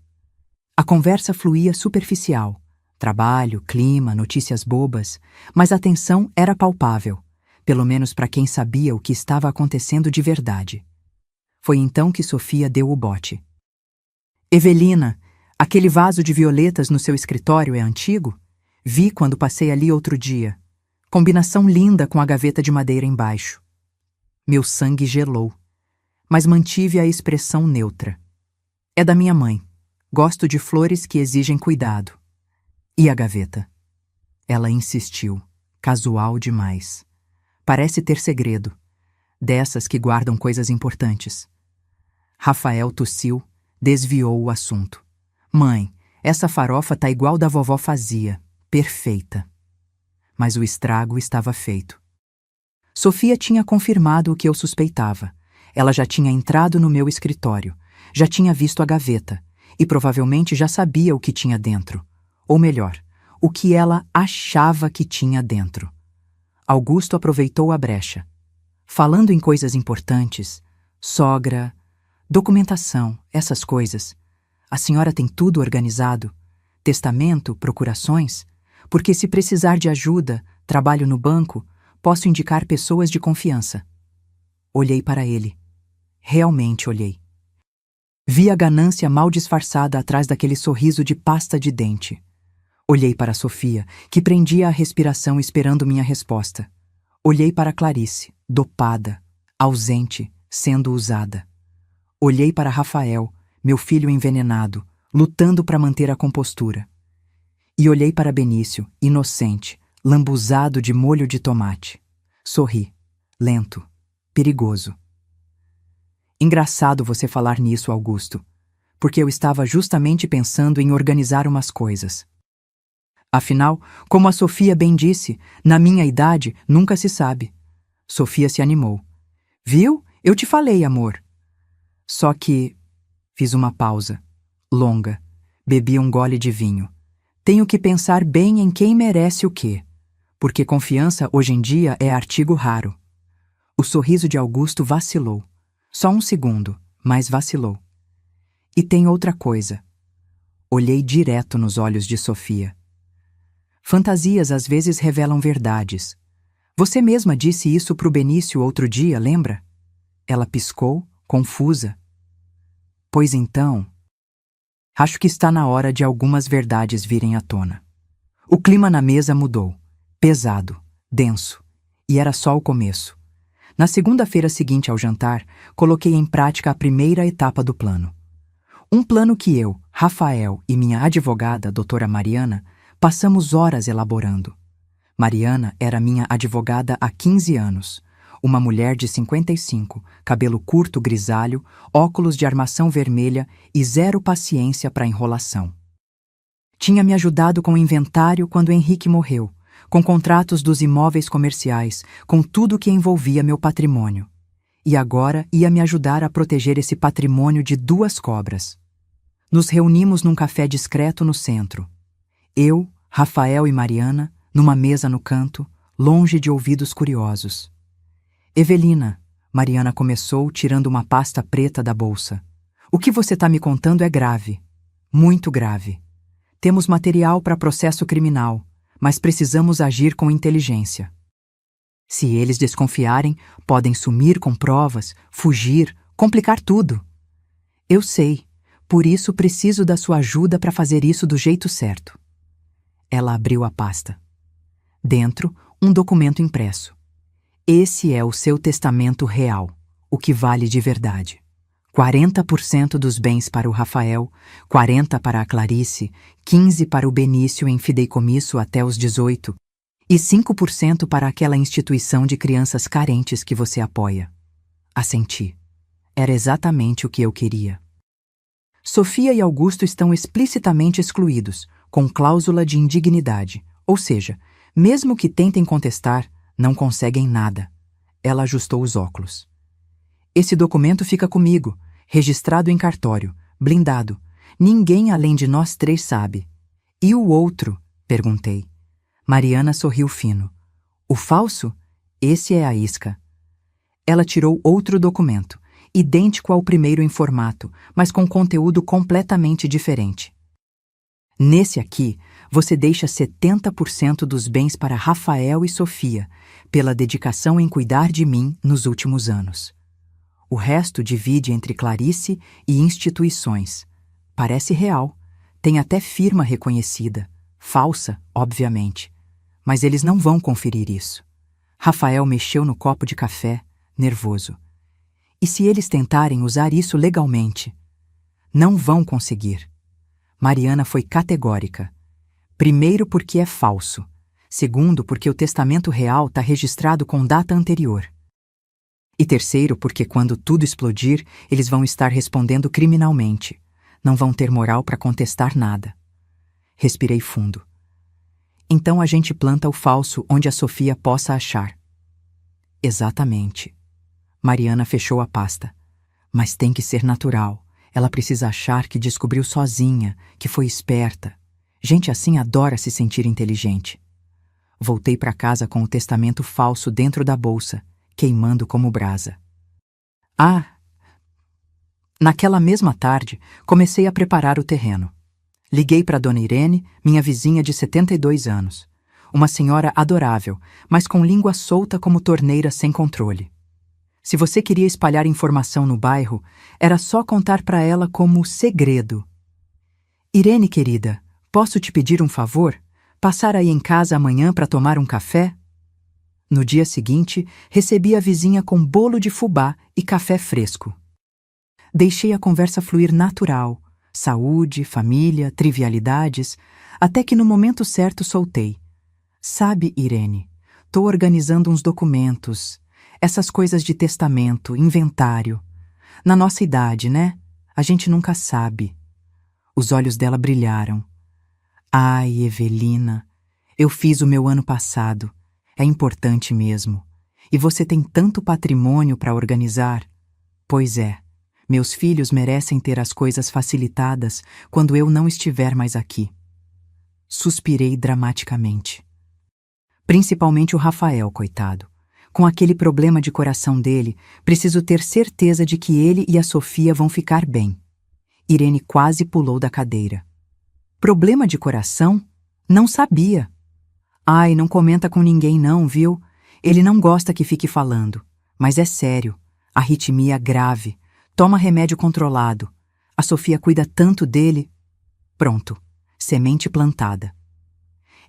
A conversa fluía superficial. Trabalho, clima, notícias bobas, mas a tensão era palpável, pelo menos para quem sabia o que estava acontecendo de verdade. Foi então que Sofia deu o bote. Evelina, aquele vaso de violetas no seu escritório é antigo? Vi quando passei ali outro dia. Combinação linda com a gaveta de madeira embaixo. Meu sangue gelou, mas mantive a expressão neutra. É da minha mãe. Gosto de flores que exigem cuidado. E a gaveta? Ela insistiu, casual demais. Parece ter segredo, dessas que guardam coisas importantes. Rafael tossiu, desviou o assunto. Mãe, essa farofa tá igual da vovó fazia, perfeita. Mas o estrago estava feito. Sofia tinha confirmado o que eu suspeitava. Ela já tinha entrado no meu escritório, já tinha visto a gaveta e provavelmente já sabia o que tinha dentro. Ou melhor, o que ela achava que tinha dentro. Augusto aproveitou a brecha. Falando em coisas importantes, sogra, documentação, essas coisas, a senhora tem tudo organizado? Testamento, procurações? Porque se precisar de ajuda, trabalho no banco, posso indicar pessoas de confiança. Olhei para ele. Realmente olhei. Vi a ganância mal disfarçada atrás daquele sorriso de pasta de dente. Olhei para Sofia, que prendia a respiração esperando minha resposta. Olhei para Clarice, dopada, ausente, sendo usada. Olhei para Rafael, meu filho envenenado, lutando para manter a compostura. E olhei para Benício, inocente, lambuzado de molho de tomate. Sorri, lento, perigoso. Engraçado você falar nisso, Augusto. porque eu estava justamente pensando em organizar umas coisas. Afinal, como a Sofia bem disse, na minha idade nunca se sabe. Sofia se animou. Viu? Eu te falei, amor. Só que... Fiz uma pausa. Longa. Bebi um gole de vinho. Tenho que pensar bem em quem merece o quê. Porque confiança hoje em dia é artigo raro. O sorriso de Augusto vacilou. Só um segundo, mas vacilou. E tem outra coisa. Olhei direto nos olhos de Sofia. Fantasias às vezes revelam verdades. Você mesma disse isso pro Benício outro dia, lembra? Ela piscou, confusa. Pois então... Acho que está na hora de algumas verdades virem à tona. O clima na mesa mudou. Pesado, denso. E era só o começo. Na segunda-feira seguinte ao jantar, coloquei em prática a primeira etapa do plano. Um plano que eu, Rafael e minha advogada, doutora Mariana, passamos horas elaborando. Mariana era minha advogada há 15 anos. Uma mulher de 55, cabelo curto grisalho, óculos de armação vermelha e zero paciência para enrolação. Tinha me ajudado com o inventário quando Henrique morreu, com contratos dos imóveis comerciais, com tudo que envolvia meu patrimônio. E agora ia me ajudar a proteger esse patrimônio de duas cobras. Nos reunimos num café discreto no centro. Eu, Rafael e Mariana, numa mesa no canto, longe de ouvidos curiosos. Evelina, Mariana começou tirando uma pasta preta da bolsa. O que você está me contando é grave. Muito grave. Temos material para processo criminal, mas precisamos agir com inteligência. Se eles desconfiarem, podem sumir com provas, fugir, complicar tudo. Eu sei, por isso preciso da sua ajuda para fazer isso do jeito certo. Ela abriu a pasta. Dentro, um documento impresso. Esse é o seu testamento real, o que vale de verdade. 40% dos bens para o Rafael, 40% para a Clarice, 15% para o Benício em fideicomisso até os 18 e 5% para aquela instituição de crianças carentes que você apoia. Assenti. Era exatamente o que eu queria. Sofia e Augusto estão explicitamente excluídos, com cláusula de indignidade, ou seja, mesmo que tentem contestar, não conseguem nada. Ela ajustou os óculos. Esse documento fica comigo, registrado em cartório, blindado. Ninguém além de nós três sabe. E o outro? Perguntei. Mariana sorriu fino. O falso? Esse é a isca. Ela tirou outro documento, idêntico ao primeiro em formato, mas com conteúdo completamente diferente. Nesse aqui, você deixa 70% dos bens para Rafael e Sofia, pela dedicação em cuidar de mim nos últimos anos. O resto divide entre Clarice e instituições. Parece real. Tem até firma reconhecida. Falsa, obviamente. Mas eles não vão conferir isso. Rafael mexeu no copo de café, nervoso. E se eles tentarem usar isso legalmente? Não vão conseguir. Mariana foi categórica. Primeiro, porque é falso. Segundo, porque o testamento real está registrado com data anterior. E terceiro, porque quando tudo explodir, eles vão estar respondendo criminalmente. Não vão ter moral para contestar nada. Respirei fundo. Então a gente planta o falso onde a Sofia possa achar. Exatamente. Mariana fechou a pasta. Mas tem que ser natural. Ela precisa achar que descobriu sozinha, que foi esperta. Gente assim adora se sentir inteligente. Voltei para casa com o testamento falso dentro da bolsa, queimando como brasa. Naquela mesma tarde, comecei a preparar o terreno. Liguei para Dona Irene, minha vizinha de 72 anos. Uma senhora adorável, mas com língua solta como torneira sem controle. Se você queria espalhar informação no bairro, era só contar para ela como segredo. Irene, querida, posso te pedir um favor? Passar aí em casa amanhã para tomar um café? No dia seguinte, recebi a vizinha com bolo de fubá e café fresco. Deixei a conversa fluir natural, saúde, família, trivialidades, até que no momento certo soltei. Sabe, Irene, tô organizando uns documentos, essas coisas de testamento, inventário. Na nossa idade, né? A gente nunca sabe. Os olhos dela brilharam. Ai, Evelina, eu fiz o meu ano passado. É importante mesmo. E você tem tanto patrimônio para organizar. Pois é, meus filhos merecem ter as coisas facilitadas quando eu não estiver mais aqui. Suspirei dramaticamente. Principalmente o Rafael, coitado. Com aquele problema de coração dele, preciso ter certeza de que ele e a Sofia vão ficar bem. Irene quase pulou da cadeira. Problema de coração? Não sabia. Ai, não comenta com ninguém não, viu? Ele não gosta que fique falando. Mas é sério. Arritmia grave. Toma remédio controlado. A Sofia cuida tanto dele. Pronto. Semente plantada.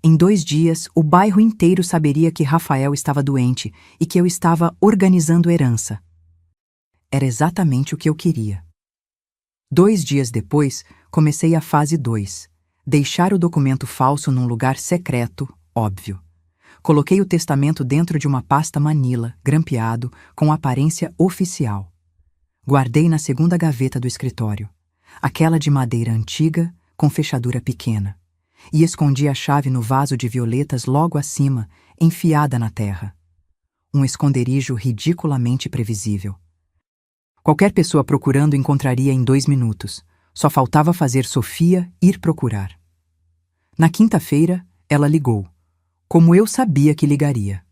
Em 2 dias, o bairro inteiro saberia que Rafael estava doente e que eu estava organizando herança. Era exatamente o que eu queria. 2 dias depois, comecei a fase 2. Deixar o documento falso num lugar secreto, óbvio. Coloquei o testamento dentro de uma pasta manila, grampeado, com aparência oficial. Guardei na segunda gaveta do escritório, aquela de madeira antiga, com fechadura pequena, e escondi a chave no vaso de violetas logo acima, enfiada na terra. Um esconderijo ridiculamente previsível. Qualquer pessoa procurando encontraria em 2 minutos. Só faltava fazer Sofia ir procurar. Na quinta-feira, ela ligou, como eu sabia que ligaria.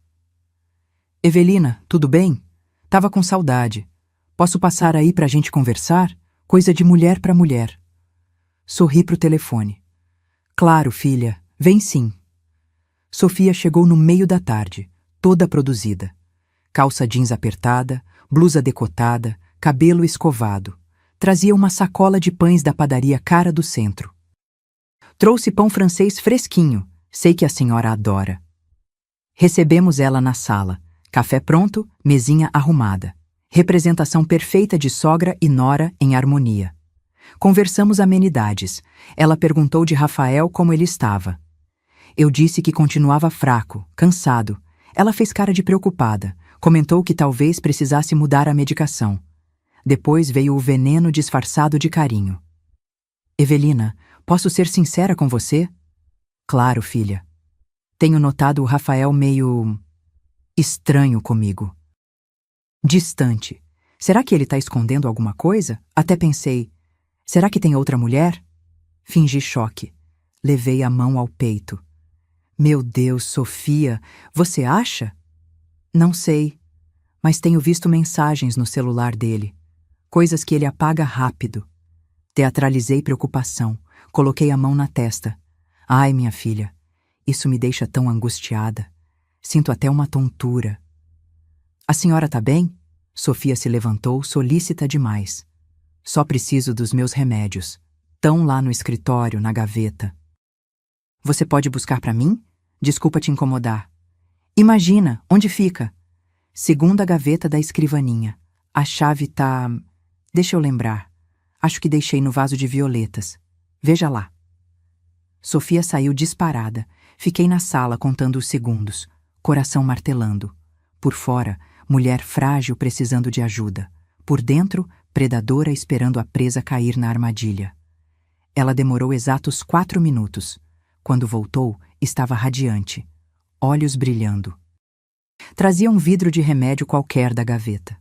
Evelina, tudo bem? Tava com saudade. Posso passar aí pra gente conversar? Coisa de mulher pra mulher. Sorri pro telefone. Claro, filha, vem sim. Sofia chegou no meio da tarde, toda produzida. Calça jeans apertada, blusa decotada, cabelo escovado. Trazia uma sacola de pães da padaria Cara do Centro. Trouxe pão francês fresquinho, sei que a senhora adora. Recebemos ela na sala, café pronto, mesinha arrumada. Representação perfeita de sogra e nora em harmonia. Conversamos amenidades. Ela perguntou de Rafael como ele estava. Eu disse que continuava fraco, cansado. Ela fez cara de preocupada, comentou que talvez precisasse mudar a medicação. Depois veio o veneno disfarçado de carinho. Evelina, posso ser sincera com você? Claro, filha. Tenho notado o Rafael meio estranho comigo. Distante. Será que ele está escondendo alguma coisa? Até pensei, será que tem outra mulher? Fingi choque. Levei a mão ao peito. Meu Deus, Sofia, você acha? Não sei, mas tenho visto mensagens no celular dele. Coisas que ele apaga rápido. Teatralizei preocupação. Coloquei a mão na testa. Ai, minha filha, isso me deixa tão angustiada. Sinto até uma tontura. A senhora tá bem? Sofia se levantou, solícita demais. Só preciso dos meus remédios. Tão lá no escritório, na gaveta. Você pode buscar para mim? Desculpa te incomodar. Imagina, onde fica? Segunda gaveta da escrivaninha. A chave tá... Deixa eu lembrar. Acho que deixei no vaso de violetas. Veja lá. Sofia saiu disparada. Fiquei na sala contando os segundos, coração martelando. Por fora, mulher frágil precisando de ajuda. Por dentro, predadora esperando a presa cair na armadilha. Ela demorou exatos 4 minutos. Quando voltou, estava radiante, olhos brilhando. Trazia um vidro de remédio qualquer da gaveta.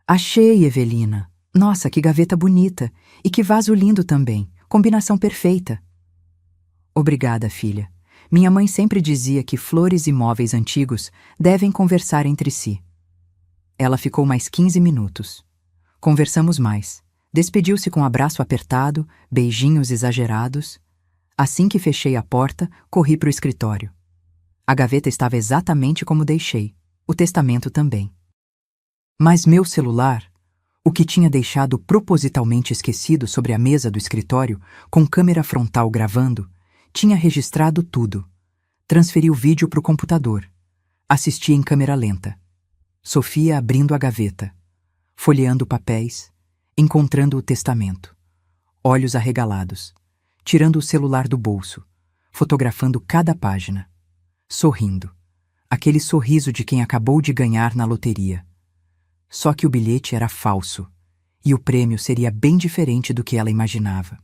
Achei, Evelina. Nossa, que gaveta bonita. E que vaso lindo também. Combinação perfeita. Obrigada, filha. Minha mãe sempre dizia que flores e móveis antigos devem conversar entre si. Ela ficou mais 15 minutos. Conversamos mais. Despediu-se com um abraço apertado, beijinhos exagerados. Assim que fechei a porta, corri para o escritório. A gaveta estava exatamente como deixei. O testamento também. Mas meu celular, o que tinha deixado propositalmente esquecido sobre a mesa do escritório, com câmera frontal gravando, tinha registrado tudo. Transferi o vídeo para o computador. Assisti em câmera lenta. Sofia abrindo a gaveta, folheando papéis, encontrando o testamento. Olhos arregalados, tirando o celular do bolso, fotografando cada página. Sorrindo. Aquele sorriso de quem acabou de ganhar na loteria. Só que o bilhete era falso. E o prêmio seria bem diferente do que ela imaginava.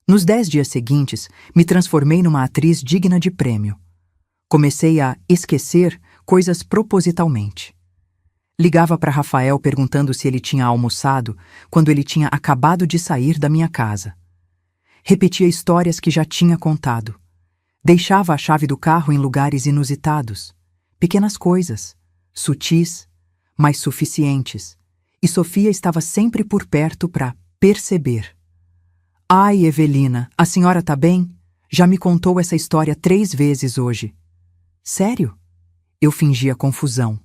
Nos 10 dias seguintes, me transformei numa atriz digna de prêmio. Comecei a esquecer coisas propositalmente. Ligava para Rafael perguntando se ele tinha almoçado quando ele tinha acabado de sair da minha casa. Repetia histórias que já tinha contado. Deixava a chave do carro em lugares inusitados. Pequenas coisas, sutis, mas suficientes. E Sofia estava sempre por perto para perceber. Ai, Evelina, a senhora tá bem? Já me contou essa história 3 vezes hoje. Sério? Eu fingia confusão.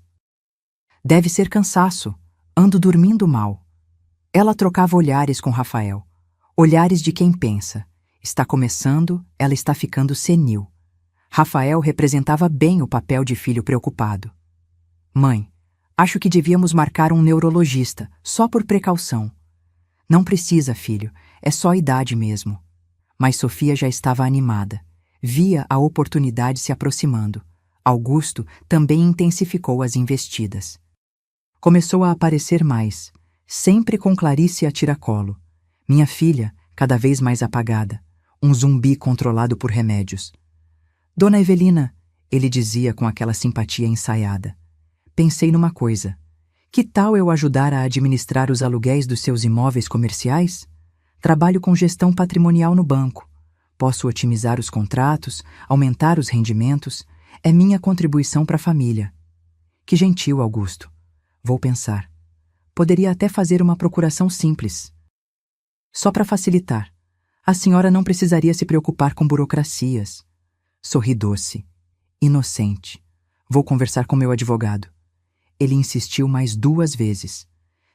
Deve ser cansaço. Ando dormindo mal. Ela trocava olhares com Rafael. Olhares de quem pensa. Está começando, ela está ficando senil. Rafael representava bem o papel de filho preocupado. Mãe, acho que devíamos marcar um neurologista, só por precaução. Não precisa, filho, é só a idade mesmo. Mas Sofia já estava animada. Via a oportunidade se aproximando. Augusto também intensificou as investidas. Começou a aparecer mais, sempre com Clarice a tiracolo. Minha filha, cada vez mais apagada. Um zumbi controlado por remédios. Dona Evelina, ele dizia com aquela simpatia ensaiada. Pensei numa coisa. Que tal eu ajudar a administrar os aluguéis dos seus imóveis comerciais? Trabalho com gestão patrimonial no banco. Posso otimizar os contratos, aumentar os rendimentos. É minha contribuição para a família. Que gentil, Augusto. Vou pensar. Poderia até fazer uma procuração simples. Só para facilitar. A senhora não precisaria se preocupar com burocracias. Sorri doce. Inocente. Vou conversar com meu advogado. Ele insistiu mais 2 vezes.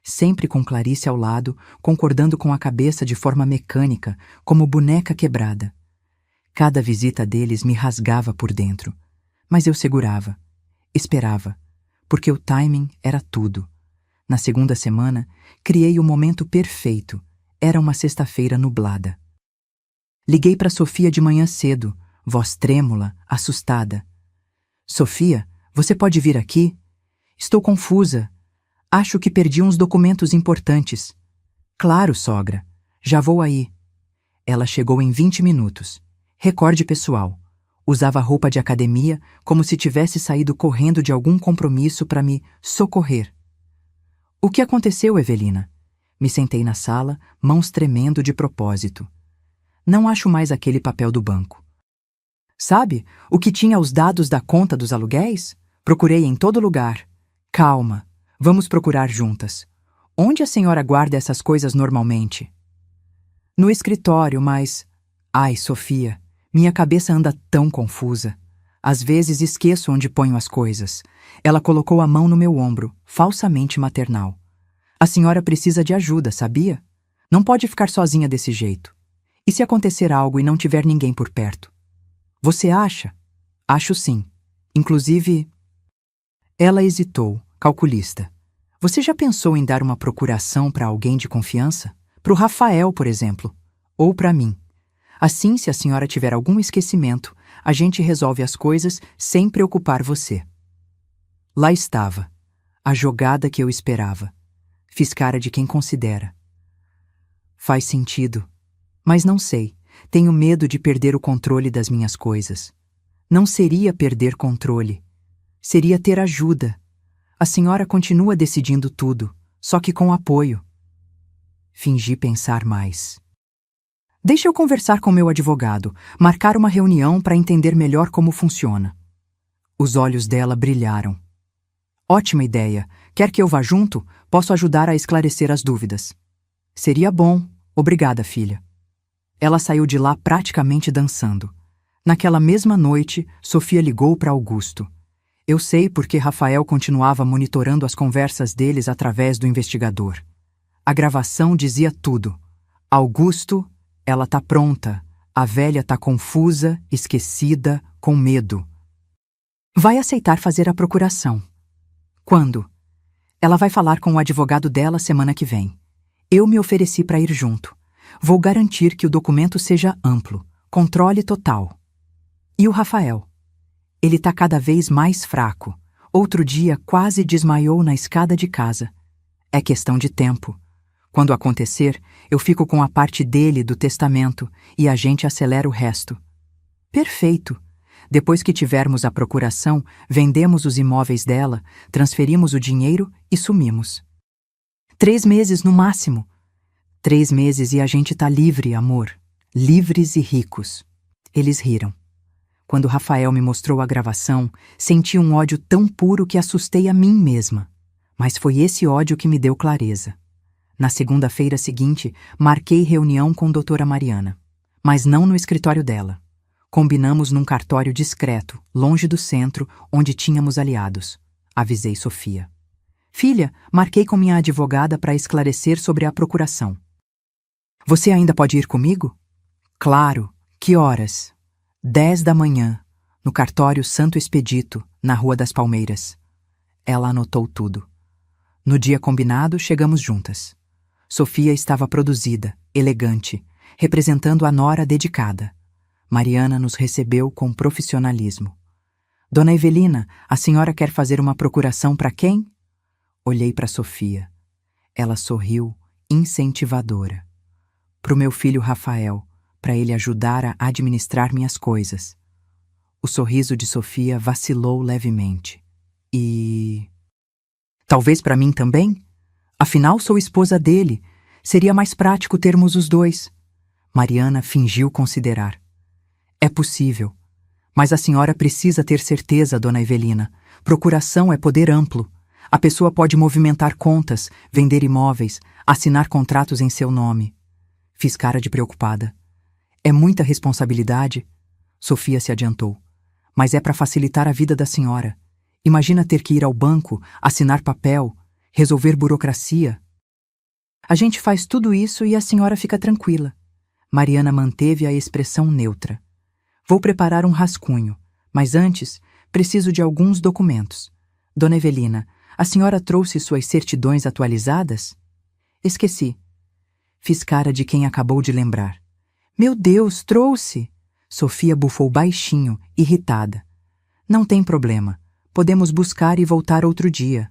Sempre com Clarice ao lado, concordando com a cabeça de forma mecânica, como boneca quebrada. Cada visita deles me rasgava por dentro. Mas eu segurava. Esperava. Porque o timing era tudo. Na segunda semana, criei o momento perfeito. Era uma sexta-feira nublada. Liguei para Sofia de manhã cedo, voz trêmula, assustada. Sofia, você pode vir aqui? Estou confusa. Acho que perdi uns documentos importantes. Claro, sogra. Já vou aí. Ela chegou em 20 minutos. Recorde pessoal. Usava roupa de academia como se tivesse saído correndo de algum compromisso para me socorrer. O que aconteceu, Evelina? Me sentei na sala, mãos tremendo de propósito. Não acho mais aquele papel do banco. Sabe, o que tinha os dados da conta dos aluguéis? Procurei em todo lugar. Calma, vamos procurar juntas. Onde a senhora guarda essas coisas normalmente? No escritório, mas... Ai, Sofia, minha cabeça anda tão confusa. Às vezes esqueço onde ponho as coisas. Ela colocou a mão no meu ombro, falsamente maternal. A senhora precisa de ajuda, sabia? Não pode ficar sozinha desse jeito. E se acontecer algo e não tiver ninguém por perto? Você acha? Acho sim. Inclusive... Ela hesitou, calculista. Você já pensou em dar uma procuração para alguém de confiança? Para o Rafael, por exemplo. Ou para mim. Assim, se a senhora tiver algum esquecimento, a gente resolve as coisas sem preocupar você. Lá estava. A jogada que eu esperava. Fiz cara de quem considera. Faz sentido. Mas não sei. Tenho medo de perder o controle das minhas coisas. Não seria perder controle. Seria ter ajuda. A senhora continua decidindo tudo, só que com apoio. Fingi pensar mais. Deixa eu conversar com meu advogado, marcar uma reunião para entender melhor como funciona. Os olhos dela brilharam. Ótima ideia. Quer que eu vá junto? Posso ajudar a esclarecer as dúvidas. Seria bom. Obrigada, filha. Ela saiu de lá praticamente dançando. Naquela mesma noite, Sofia ligou para Augusto. Eu sei porque Rafael continuava monitorando as conversas deles através do investigador. A gravação dizia tudo. Augusto, ela tá pronta. A velha tá confusa, esquecida, com medo. Vai aceitar fazer a procuração. Quando? Ela vai falar com o advogado dela semana que vem. Eu me ofereci para ir junto. Vou garantir que o documento seja amplo, controle total. E o Rafael? Ele tá cada vez mais fraco. Outro dia quase desmaiou na escada de casa. É questão de tempo. Quando acontecer, eu fico com a parte dele do testamento e a gente acelera o resto. Perfeito! Depois que tivermos a procuração, vendemos os imóveis dela, transferimos o dinheiro e sumimos. 3 meses no máximo. 3 meses e a gente tá livre, amor. Livres e ricos. Eles riram. Quando Rafael me mostrou a gravação, senti um ódio tão puro que assustei a mim mesma. Mas foi esse ódio que me deu clareza. Na segunda-feira seguinte, marquei reunião com doutora Mariana. Mas não no escritório dela. Combinamos num cartório discreto, longe do centro, onde tínhamos aliados. Avisei Sofia. Filha, marquei com minha advogada para esclarecer sobre a procuração. Você ainda pode ir comigo? Claro. Que horas? 10 da manhã, no cartório Santo Expedito, na Rua das Palmeiras. Ela anotou tudo. No dia combinado, chegamos juntas. Sofia estava produzida, elegante, representando a nora dedicada. Mariana nos recebeu com profissionalismo. Dona Evelina, a senhora quer fazer uma procuração para quem? Olhei para Sofia. Ela sorriu, incentivadora. Para o meu filho Rafael, para ele ajudar a administrar minhas coisas. O sorriso de Sofia vacilou levemente. E... talvez para mim também? Afinal, sou esposa dele. Seria mais prático termos os dois. Mariana fingiu considerar. É possível. Mas a senhora precisa ter certeza, dona Evelina. Procuração é poder amplo. A pessoa pode movimentar contas, vender imóveis, assinar contratos em seu nome. Fiz cara de preocupada. É muita responsabilidade? Sofia se adiantou. Mas é para facilitar a vida da senhora. Imagina ter que ir ao banco, assinar papel, resolver burocracia. A gente faz tudo isso e a senhora fica tranquila. Mariana manteve a expressão neutra. Vou preparar um rascunho, mas antes preciso de alguns documentos. Dona Evelina, a senhora trouxe suas certidões atualizadas? Esqueci. Fiz cara de quem acabou de lembrar. Meu Deus, trouxe! Sofia bufou baixinho, irritada. Não tem problema. Podemos buscar e voltar outro dia.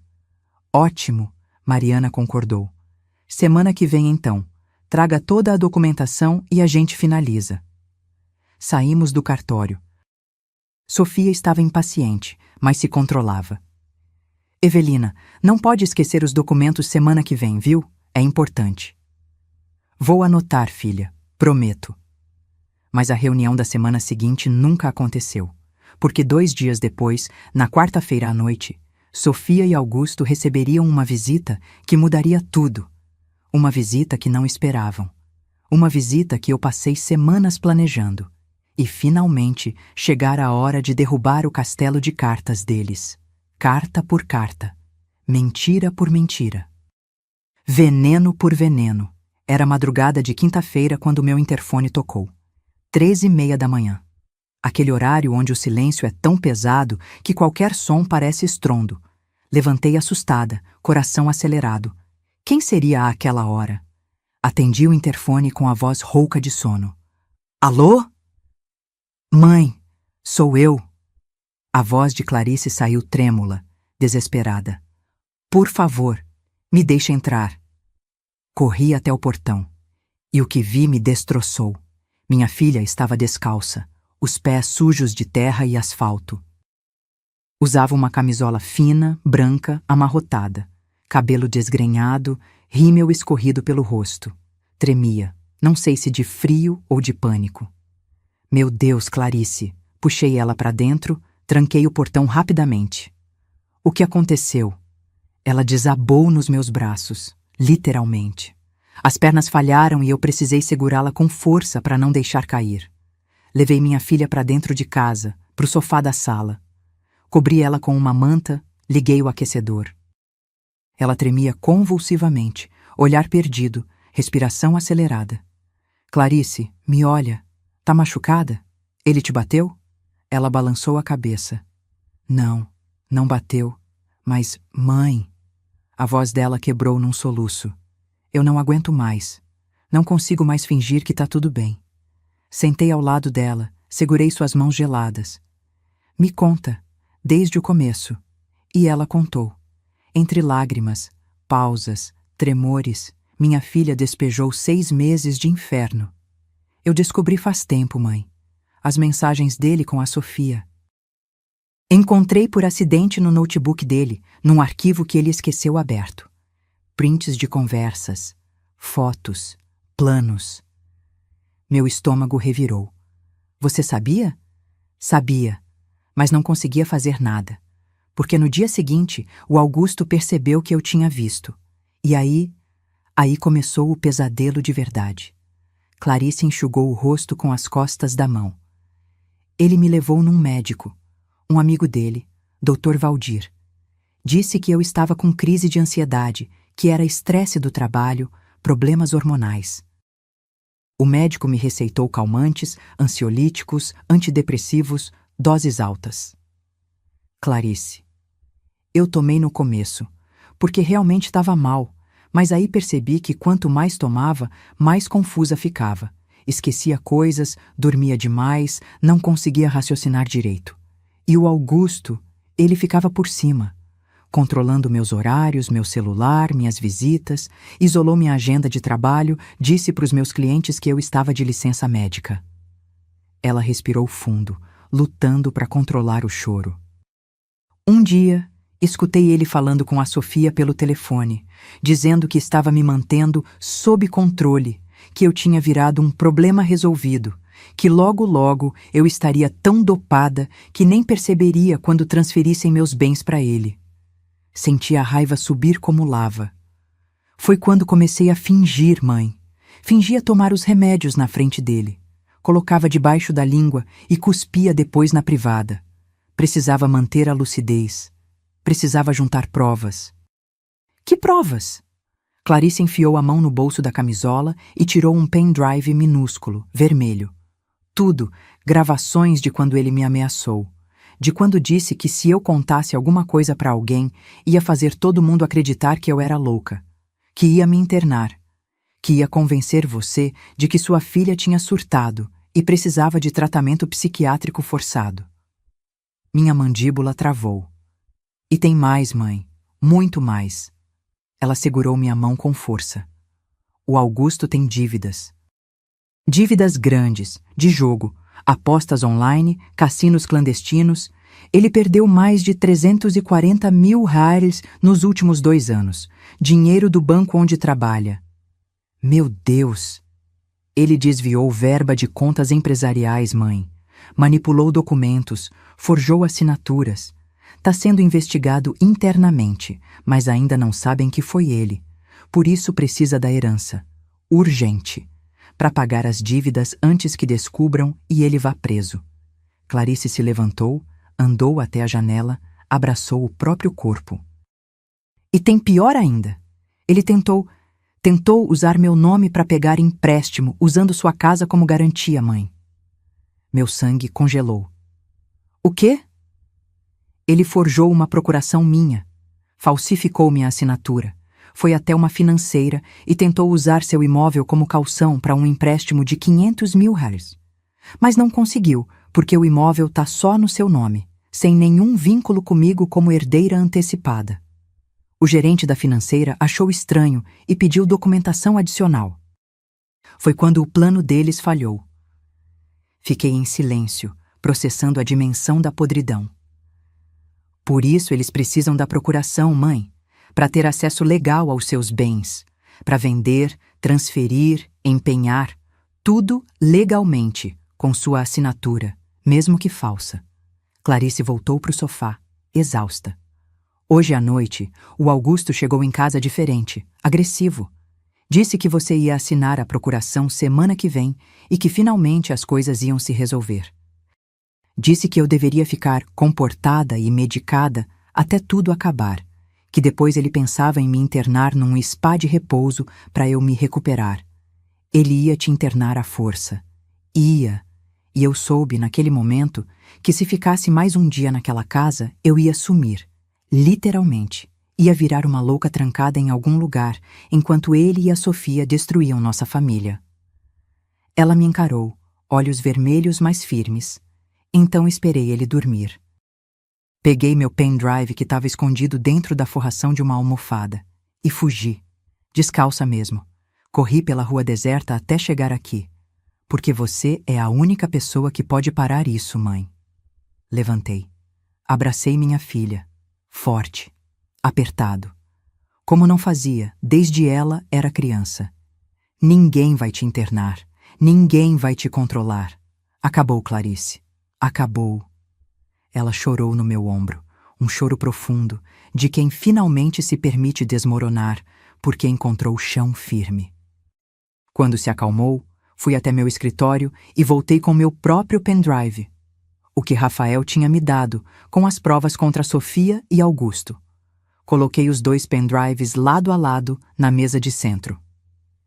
Ótimo, Mariana concordou. Semana que vem, então. Traga toda a documentação e a gente finaliza. Saímos do cartório. Sofia estava impaciente, mas se controlava. Evelina, não pode esquecer os documentos semana que vem, viu? É importante. Vou anotar, filha. Prometo. Mas a reunião da semana seguinte nunca aconteceu, porque 2 dias depois, na quarta-feira à noite, Sofia e Augusto receberiam uma visita que mudaria tudo. Uma visita que não esperavam. Uma visita que eu passei semanas planejando. E, finalmente, chegara a hora de derrubar o castelo de cartas deles. Carta por carta. Mentira por mentira. Veneno por veneno. Era madrugada de quinta-feira quando meu interfone tocou. 13h30 da manhã. Aquele horário onde o silêncio é tão pesado que qualquer som parece estrondo. Levantei assustada, coração acelerado. Quem seria àquela hora? Atendi o interfone com a voz rouca de sono. Alô? Mãe, sou eu. A voz de Clarice saiu trêmula, desesperada. Por favor, me deixe entrar. Corri até o portão. E o que vi me destroçou. Minha filha estava descalça, os pés sujos de terra e asfalto. Usava uma camisola fina, branca, amarrotada, cabelo desgrenhado, rímel escorrido pelo rosto. Tremia, não sei se de frio ou de pânico. Meu Deus, Clarice! Puxei ela para dentro, tranquei o portão rapidamente. O que aconteceu? Ela desabou nos meus braços, literalmente. As pernas falharam e eu precisei segurá-la com força para não deixar cair. Levei minha filha para dentro de casa, para o sofá da sala. Cobri ela com uma manta, liguei o aquecedor. Ela tremia convulsivamente, olhar perdido, respiração acelerada. Clarice, me olha. Tá machucada? Ele te bateu? Ela balançou a cabeça. Não, não bateu. Mas, mãe... A voz dela quebrou num soluço. Eu não aguento mais. Não consigo mais fingir que tá tudo bem. Sentei ao lado dela, segurei suas mãos geladas. Me conta, desde o começo. E ela contou. Entre lágrimas, pausas, tremores, Minha filha despejou 6 meses de inferno. Eu descobri faz tempo, mãe. As mensagens dele com a Sofia. Encontrei por acidente no notebook dele, num arquivo que ele esqueceu aberto. Prints de conversas, fotos, planos. Meu estômago revirou. Você sabia? Sabia, mas não conseguia fazer nada. Porque no dia seguinte, o Augusto percebeu que eu tinha visto. E aí começou o pesadelo de verdade. Clarice enxugou o rosto com as costas da mão. Ele me levou num médico, um amigo dele, Dr. Valdir. Disse que eu estava com crise de ansiedade, que era estresse do trabalho, problemas hormonais. O médico me receitou calmantes, ansiolíticos, antidepressivos, doses altas. Clarice. Eu tomei no começo, porque realmente estava mal, mas aí percebi que quanto mais tomava, mais confusa ficava. Esquecia coisas, dormia demais, não conseguia raciocinar direito. E o Augusto, ele ficava por cima, controlando meus horários, meu celular, minhas visitas, isolou minha agenda de trabalho, disse para os meus clientes que eu estava de licença médica. Ela respirou fundo, lutando para controlar o choro. Um dia, escutei ele falando com a Sofia pelo telefone, dizendo que estava me mantendo sob controle, que eu tinha virado um problema resolvido, que logo eu estaria tão dopada que nem perceberia quando transferissem meus bens para ele. Senti a raiva subir como lava. Foi quando comecei a fingir, mãe. Fingia tomar os remédios na frente dele. Colocava debaixo da língua e cuspia depois na privada. Precisava manter a lucidez. Precisava juntar provas. Que provas? Clarice enfiou a mão no bolso da camisola e tirou um pendrive minúsculo, vermelho. Tudo, gravações de quando ele me ameaçou. De quando disse que se eu contasse alguma coisa para alguém, ia fazer todo mundo acreditar que eu era louca. Que ia me internar. Que ia convencer você de que sua filha tinha surtado e precisava de tratamento psiquiátrico forçado. Minha mandíbula travou. E tem mais, mãe. Muito mais. Ela segurou minha mão com força. O Augusto tem dívidas. Dívidas grandes, de jogo, apostas online, cassinos clandestinos. Ele perdeu mais de 340 mil reais nos últimos 2 anos. Dinheiro do banco onde trabalha. Meu Deus! Ele desviou verba de contas empresariais, mãe. Manipulou documentos, forjou assinaturas. Está sendo investigado internamente, mas ainda não sabem que foi ele. Por isso precisa da herança. Urgente. Para pagar as dívidas antes que descubram e ele vá preso. Clarice se levantou, andou até a janela, abraçou o próprio corpo. E tem pior ainda. Ele tentou usar meu nome para pegar empréstimo, usando sua casa como garantia, mãe. Meu sangue congelou. O quê? Ele forjou uma procuração minha, falsificou minha assinatura, foi até uma financeira e tentou usar seu imóvel como caução para um empréstimo de 500 mil reais. Mas não conseguiu, porque o imóvel está só no seu nome, sem nenhum vínculo comigo como herdeira antecipada. O gerente da financeira achou estranho e pediu documentação adicional. Foi quando o plano deles falhou. Fiquei em silêncio, processando a dimensão da podridão. Por isso eles precisam da procuração, mãe, para ter acesso legal aos seus bens, para vender, transferir, empenhar, tudo legalmente, com sua assinatura, mesmo que falsa. Clarice voltou para o sofá, exausta. Hoje à noite, o Augusto chegou em casa diferente, agressivo. Disse que você ia assinar a procuração semana que vem e que finalmente as coisas iam se resolver. Disse que eu deveria ficar comportada e medicada até tudo acabar, que depois ele pensava em me internar num spa de repouso para eu me recuperar. Ele ia te internar à força. Ia. E eu soube, naquele momento, que se ficasse mais um dia naquela casa, eu ia sumir. Literalmente. Ia virar uma louca trancada em algum lugar, enquanto ele e a Sofia destruíam nossa família. Ela me encarou, olhos vermelhos mas firmes. Então esperei ele dormir. Peguei meu pendrive que estava escondido dentro da forração de uma almofada e fugi. Descalça mesmo. Corri pela rua deserta até chegar aqui. Porque você é a única pessoa que pode parar isso, mãe. Levantei. Abracei minha filha. Forte. Apertado. Como não fazia, desde ela era criança. Ninguém vai te internar. Ninguém vai te controlar. Acabou, Clarice. Acabou. Ela chorou no meu ombro. Um choro profundo, de quem finalmente se permite desmoronar, porque encontrou chão firme. Quando se acalmou, fui até meu escritório e voltei com meu próprio pendrive. O que Rafael tinha me dado, com as provas contra Sofia e Augusto. Coloquei os 2 pendrives lado a lado na mesa de centro.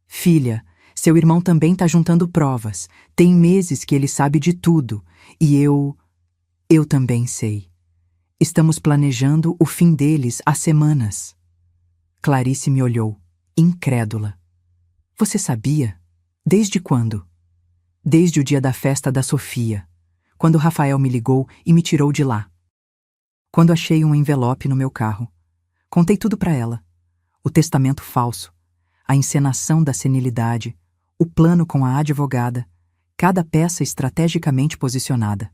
Filha, seu irmão também tá juntando provas. Tem meses que ele sabe de tudo. E eu também sei. Estamos planejando o fim deles há semanas. Clarice me olhou, incrédula. Você sabia? Desde quando? Desde o dia da festa da Sofia, quando Rafael me ligou e me tirou de lá. Quando achei um envelope no meu carro. Contei tudo para ela. O testamento falso, a encenação da senilidade, o plano com a advogada, cada peça estrategicamente posicionada.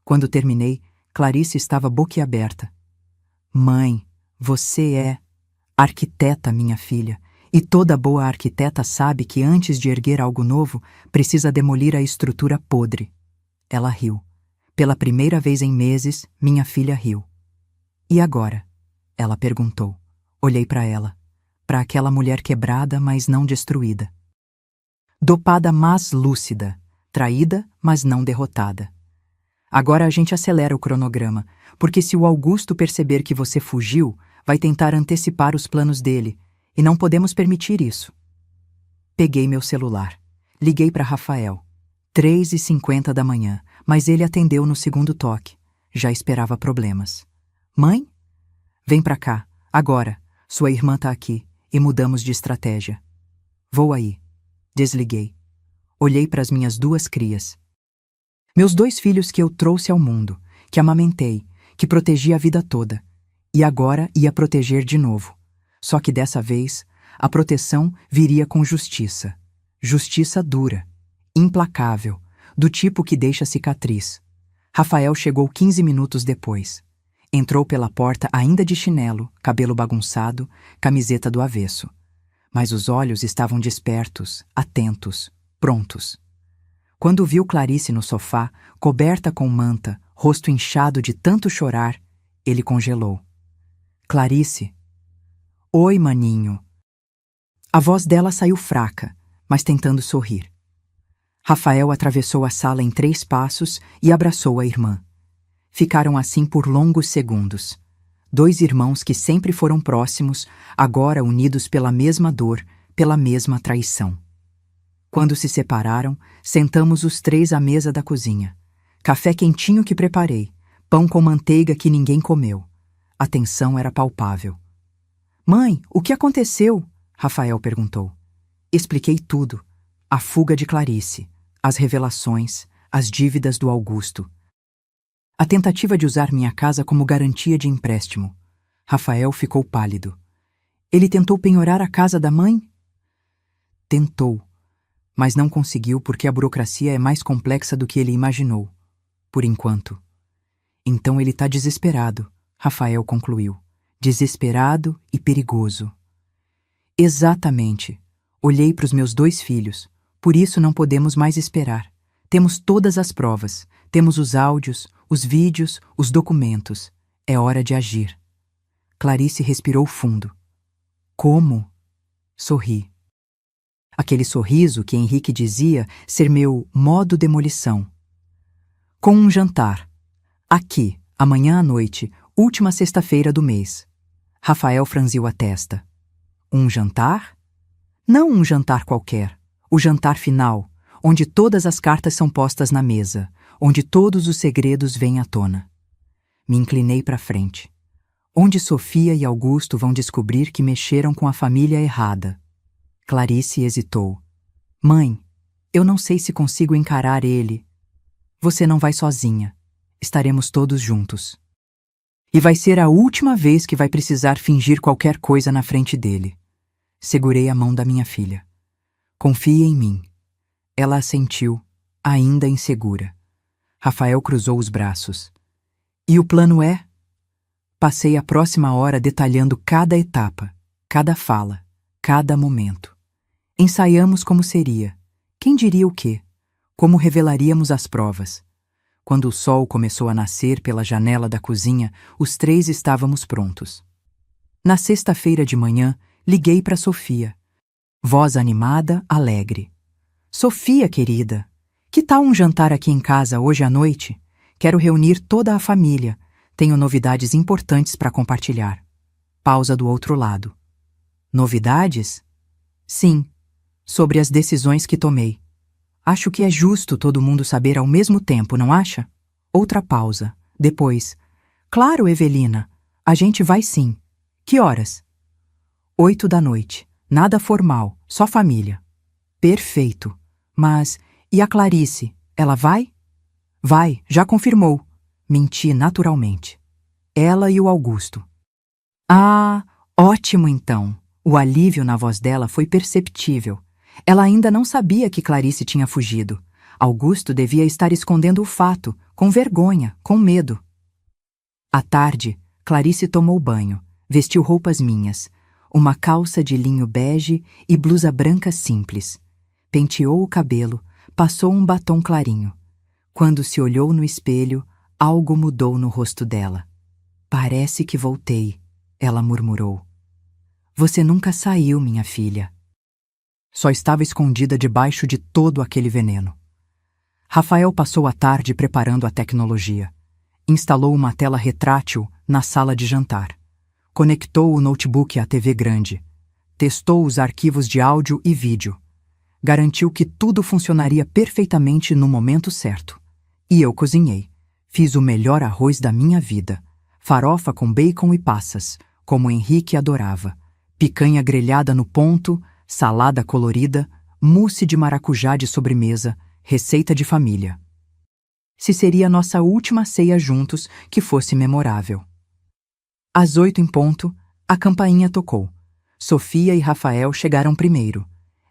Quando terminei, Clarice estava boquiaberta. Mãe, você é arquiteta, minha filha, e toda boa arquiteta sabe que antes de erguer algo novo, precisa demolir a estrutura podre. Ela riu. Pela primeira vez em meses, minha filha riu. E agora? Ela perguntou. Olhei para ela, para aquela mulher quebrada, mas não destruída. Dopada, mas lúcida, traída, mas não derrotada. Agora a gente acelera o cronograma, porque se o Augusto perceber que você fugiu, vai tentar antecipar os planos dele, e não podemos permitir isso. Peguei meu celular. Liguei para Rafael. 3h50 da manhã, mas ele atendeu no segundo toque. Já esperava problemas. Mãe? Vem para cá, agora. Sua irmã tá aqui, e mudamos de estratégia. Vou aí. Desliguei. Olhei para as minhas 2 crias. Meus 2 filhos que eu trouxe ao mundo, que amamentei, que protegi a vida toda. E agora ia proteger de novo. Só que dessa vez, a proteção viria com justiça. Justiça dura, implacável, do tipo que deixa cicatriz. Rafael chegou 15 minutos depois. Entrou pela porta ainda de chinelo, cabelo bagunçado, camiseta do avesso. Mas os olhos estavam despertos, atentos, prontos. Quando viu Clarice no sofá, coberta com manta, rosto inchado de tanto chorar, ele congelou. Clarice. Oi, maninho. A voz dela saiu fraca, mas tentando sorrir. Rafael atravessou a sala em 3 passos e abraçou a irmã. Ficaram assim por longos segundos. 2 irmãos que sempre foram próximos, agora unidos pela mesma dor, pela mesma traição. Quando se separaram, sentamos os 3 à mesa da cozinha. Café quentinho que preparei, pão com manteiga que ninguém comeu. A tensão era palpável. Mãe, o que aconteceu? Rafael perguntou. Expliquei tudo. A fuga de Clarice, as revelações, as dívidas do Augusto. A tentativa de usar minha casa como garantia de empréstimo. Rafael ficou pálido. Ele tentou penhorar a casa da mãe? Tentou, mas não conseguiu porque a burocracia é mais complexa do que ele imaginou. Por enquanto. Então ele tá desesperado, Rafael concluiu. Desesperado e perigoso. Exatamente. Olhei para os meus 2 filhos. Por isso não podemos mais esperar. Temos todas as provas. Temos os áudios, os vídeos, os documentos. É hora de agir. Clarice respirou fundo. Como? Sorri. Aquele sorriso que Henrique dizia ser meu modo demolição. Com um jantar. Aqui, amanhã à noite, última sexta-feira do mês. Rafael franziu a testa. Um jantar? Não um jantar qualquer. O jantar final, onde todas as cartas são postas na mesa, onde todos os segredos vêm à tona. Me inclinei para frente. Onde Sofia e Augusto vão descobrir que mexeram com a família errada. Clarice hesitou. Mãe, eu não sei se consigo encarar ele. Você não vai sozinha. Estaremos todos juntos. E vai ser a última vez que vai precisar fingir qualquer coisa na frente dele. Segurei a mão da minha filha. Confie em mim. Ela assentiu, ainda insegura. Rafael cruzou os braços. E o plano é? Passei a próxima hora detalhando cada etapa, cada fala, cada momento. Ensaiamos como seria. Quem diria o quê? Como revelaríamos as provas? Quando o sol começou a nascer pela janela da cozinha, os três estávamos prontos. Na sexta-feira de manhã, liguei para Sofia. Voz animada, alegre. Sofia, querida, que tal um jantar aqui em casa hoje à noite? Quero reunir toda a família. Tenho novidades importantes para compartilhar. Pausa do outro lado. Novidades? Sim, sobre as decisões que tomei. Acho que é justo todo mundo saber ao mesmo tempo, não acha? Outra pausa. Depois. Claro, Evelina. A gente vai sim. Que horas? 8 da noite. Nada formal, só família. Perfeito. Mas, e a Clarice? Ela vai? Vai, já confirmou. Menti naturalmente. Ela e o Augusto. Ah, ótimo então. O alívio na voz dela foi perceptível. Ela ainda não sabia que Clarice tinha fugido. Augusto devia estar escondendo o fato, com vergonha, com medo. À tarde, Clarice tomou banho, vestiu roupas minhas, uma calça de linho bege e blusa branca simples. Penteou o cabelo, passou um batom clarinho. Quando se olhou no espelho, algo mudou no rosto dela. Parece que voltei, ela murmurou. Você nunca saiu, minha filha. Só estava escondida debaixo de todo aquele veneno. Rafael passou a tarde preparando a tecnologia. Instalou uma tela retrátil na sala de jantar. Conectou o notebook à TV grande. Testou os arquivos de áudio e vídeo. Garantiu que tudo funcionaria perfeitamente no momento certo. E eu cozinhei. Fiz o melhor arroz da minha vida. Farofa com bacon e passas, como Henrique adorava. Picanha grelhada no ponto, salada colorida, mousse de maracujá de sobremesa, receita de família. Se seria nossa última ceia juntos, que fosse memorável. Às 8 em ponto, a campainha tocou. Sofia e Rafael chegaram primeiro.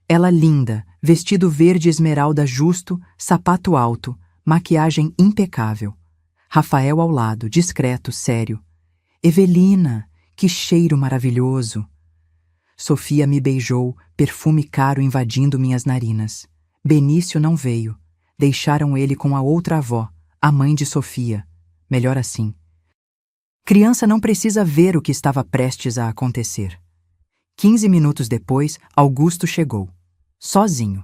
Ela linda, vestido verde esmeralda justo, sapato alto, maquiagem impecável. Rafael ao lado, discreto, sério. Evelina, que cheiro maravilhoso! Sofia me beijou, perfume caro invadindo minhas narinas. Benício não veio. Deixaram ele com a outra avó, a mãe de Sofia. Melhor assim. Criança não precisa ver o que estava prestes a acontecer. 15 minutos depois, Augusto chegou. Sozinho.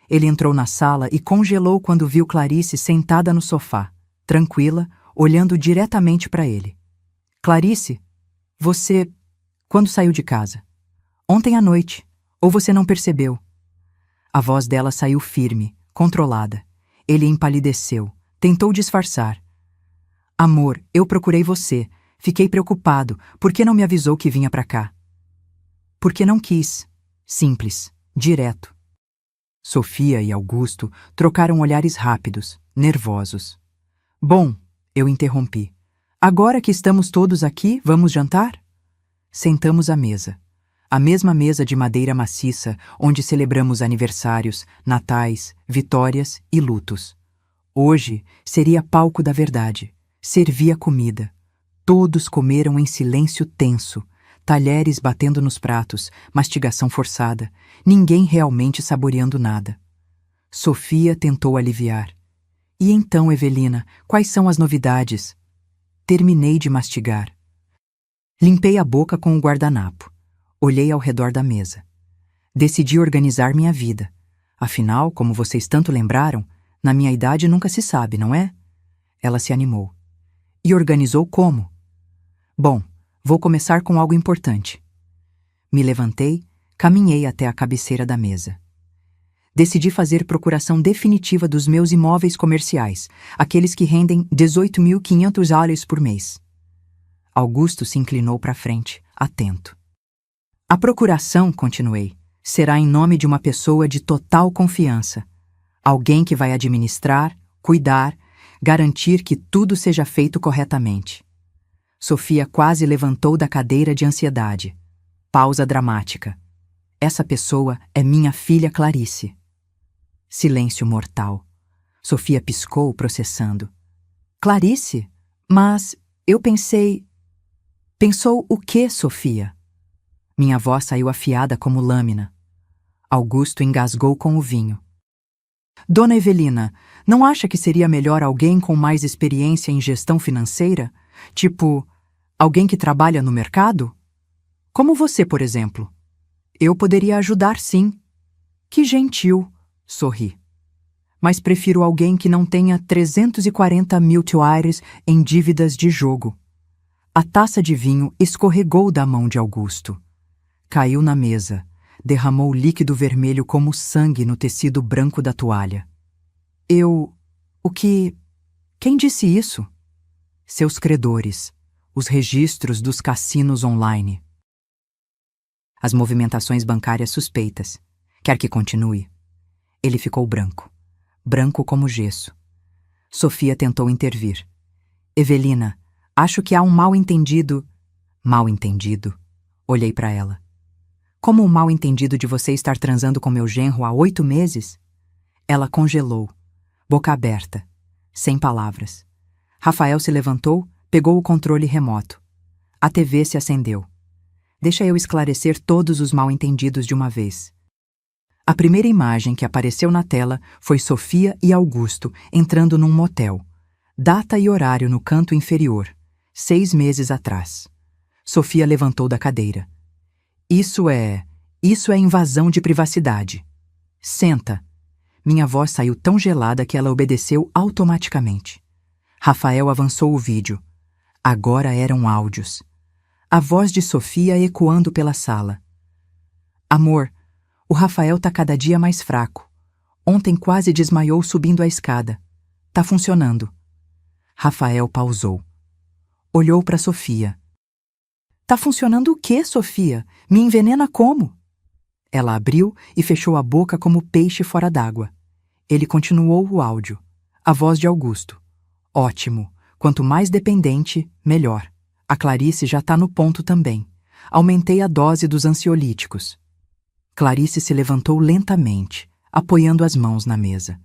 Ele entrou na sala e congelou quando viu Clarice sentada no sofá, tranquila, olhando diretamente para ele. Clarice, você... Quando saiu de casa? Ontem à noite. Ou você não percebeu? A voz dela saiu firme, controlada. Ele empalideceu, tentou disfarçar. Amor, eu procurei você. Fiquei preocupado. Por que não me avisou que vinha para cá? Porque não quis. Simples, direto. Sofia e Augusto trocaram olhares rápidos, nervosos. Bom, eu interrompi. Agora que estamos todos aqui, vamos jantar? Sentamos à mesa. A mesma mesa de madeira maciça onde celebramos aniversários, natais, vitórias e lutos. Hoje seria palco da verdade. Servia comida. Todos comeram em silêncio tenso, talheres batendo nos pratos, mastigação forçada, ninguém realmente saboreando nada. Sofia tentou aliviar. E então, Evelina, quais são as novidades? Terminei de mastigar. Limpei a boca com o guardanapo. Olhei ao redor da mesa. Decidi organizar minha vida. Afinal, como vocês tanto lembraram, na minha idade nunca se sabe, não é? Ela se animou. E organizou como? Bom, vou começar com algo importante. Me levantei, caminhei até a cabeceira da mesa. Decidi fazer procuração definitiva dos meus imóveis comerciais, aqueles que rendem 18.500 dólares por mês. Augusto se inclinou para frente, atento. A procuração, continuei, será em nome de uma pessoa de total confiança. Alguém que vai administrar, cuidar, garantir que tudo seja feito corretamente. Sofia quase levantou da cadeira de ansiedade. Pausa dramática. Essa pessoa é minha filha Clarice. Silêncio mortal. Sofia piscou, processando. Clarice? Mas eu pensei... Pensou o quê, Sofia? Minha voz saiu afiada como lâmina. Augusto engasgou com o vinho. Dona Evelina, não acha que seria melhor alguém com mais experiência em gestão financeira? Tipo, alguém que trabalha no mercado? Como você, por exemplo. Eu poderia ajudar, sim. Que gentil, sorri. Mas prefiro alguém que não tenha 340 mil tuares em dívidas de jogo. A taça de vinho escorregou da mão de Augusto. Caiu na mesa, derramou líquido vermelho como sangue no tecido branco da toalha. O que... Quem disse isso? Seus credores, os registros dos cassinos online. As movimentações bancárias suspeitas. Quer que continue? Ele ficou branco. Branco como gesso. Sofia tentou intervir. Evelina, acho que há um mal-entendido. Mal-entendido? Olhei para ela. Como um mal-entendido de você estar transando com meu genro há 8 meses? Ela congelou, boca aberta, sem palavras. Rafael se levantou, pegou o controle remoto. A TV se acendeu. Deixa eu esclarecer todos os mal-entendidos de uma vez. A primeira imagem que apareceu na tela foi Sofia e Augusto entrando num motel. Data e horário no canto inferior. 6 meses atrás. Sofia levantou da cadeira. Isso é invasão de privacidade. Senta. Minha voz saiu tão gelada que ela obedeceu automaticamente. Rafael avançou o vídeo. Agora eram áudios. A voz de Sofia ecoando pela sala. Amor, o Rafael tá cada dia mais fraco. Ontem quase desmaiou subindo a escada. Tá funcionando. Rafael pausou. Olhou para Sofia. Tá funcionando o quê, Sofia? Me envenena como? Ela abriu e fechou a boca como peixe fora d'água. Ele continuou o áudio. A voz de Augusto. Ótimo. Quanto mais dependente, melhor. A Clarice já tá no ponto também. Aumentei a dose dos ansiolíticos. Clarice se levantou lentamente, apoiando as mãos na mesa.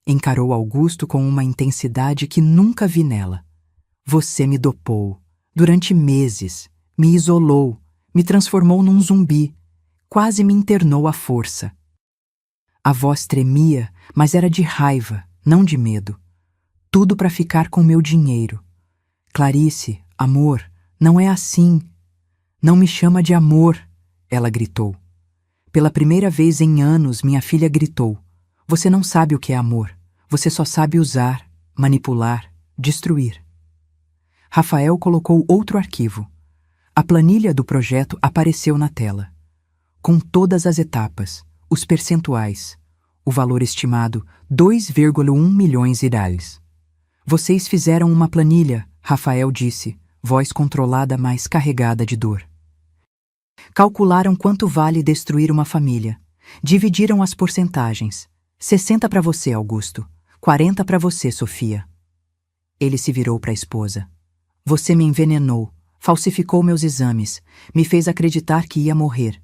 Encarou Augusto com uma intensidade que nunca vi nela. Você me dopou. Durante meses. Me isolou. Me transformou num zumbi. Quase me internou à força. A voz tremia, mas era de raiva, não de medo. Tudo para ficar com meu dinheiro. Clarice, amor, não é assim. Não me chama de amor, ela gritou. Pela primeira vez em anos, minha filha gritou. Você não sabe o que é amor. Você só sabe usar, manipular, destruir. Rafael colocou outro arquivo. A planilha do projeto apareceu na tela. Com todas as etapas, os percentuais, o valor estimado 2,1 milhões de reais. Vocês fizeram uma planilha, Rafael disse, voz controlada mas carregada de dor. Calcularam quanto vale destruir uma família. Dividiram as porcentagens. 60 para você, Augusto. 40 para você, Sofia. Ele se virou para a esposa. Você me envenenou, falsificou meus exames, me fez acreditar que ia morrer.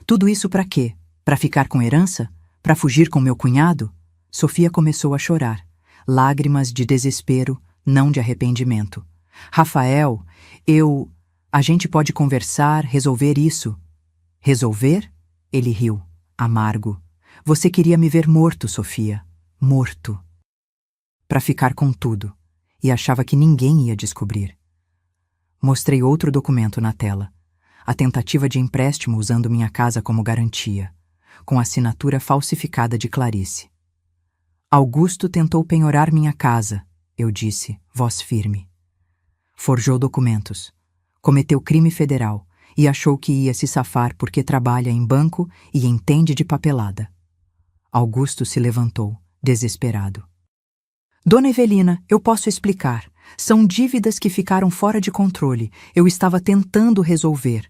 Tudo isso para quê? Para ficar com herança? Para fugir com meu cunhado? Sofia começou a chorar. Lágrimas de desespero, não de arrependimento. Rafael, A gente pode conversar, resolver isso. Resolver? Ele riu, amargo. Você queria me ver morto, Sofia. Morto. Para ficar com tudo. E achava que ninguém ia descobrir. Mostrei outro documento na tela. A tentativa de empréstimo usando minha casa como garantia, com a assinatura falsificada de Clarice. Augusto tentou penhorar minha casa, eu disse, voz firme. Forjou documentos. Cometeu crime federal e achou que ia se safar porque trabalha em banco e entende de papelada. Augusto se levantou, desesperado. Dona Evelina, eu posso explicar. São dívidas que ficaram fora de controle. Eu estava tentando resolver.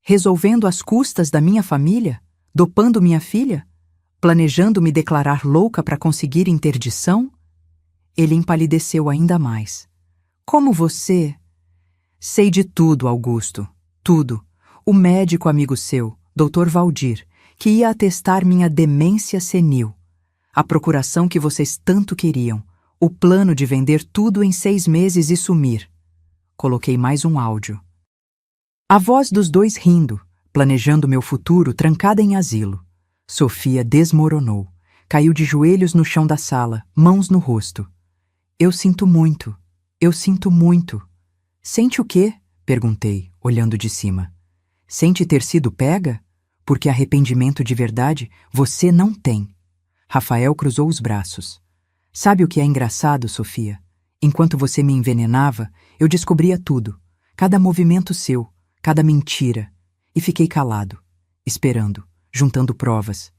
Resolvendo às custas da minha família? Dopando minha filha? Planejando me declarar louca para conseguir interdição? Ele empalideceu ainda mais. Como você... Sei de tudo, Augusto. Tudo. O médico amigo seu, Dr. Valdir, que ia atestar minha demência senil. A procuração que vocês tanto queriam. O plano de vender tudo em 6 meses e sumir. Coloquei mais um áudio. A voz dos dois rindo, planejando meu futuro trancada em asilo. Sofia desmoronou. Caiu de joelhos no chão da sala, mãos no rosto. Eu sinto muito. Eu sinto muito. Sente o quê? Perguntei, olhando de cima. Sente ter sido pega? Porque arrependimento de verdade você não tem. Rafael cruzou os braços. Sabe o que é engraçado, Sofia? Enquanto você me envenenava, eu descobria tudo. Cada movimento seu, cada mentira. E fiquei calado, esperando, juntando provas.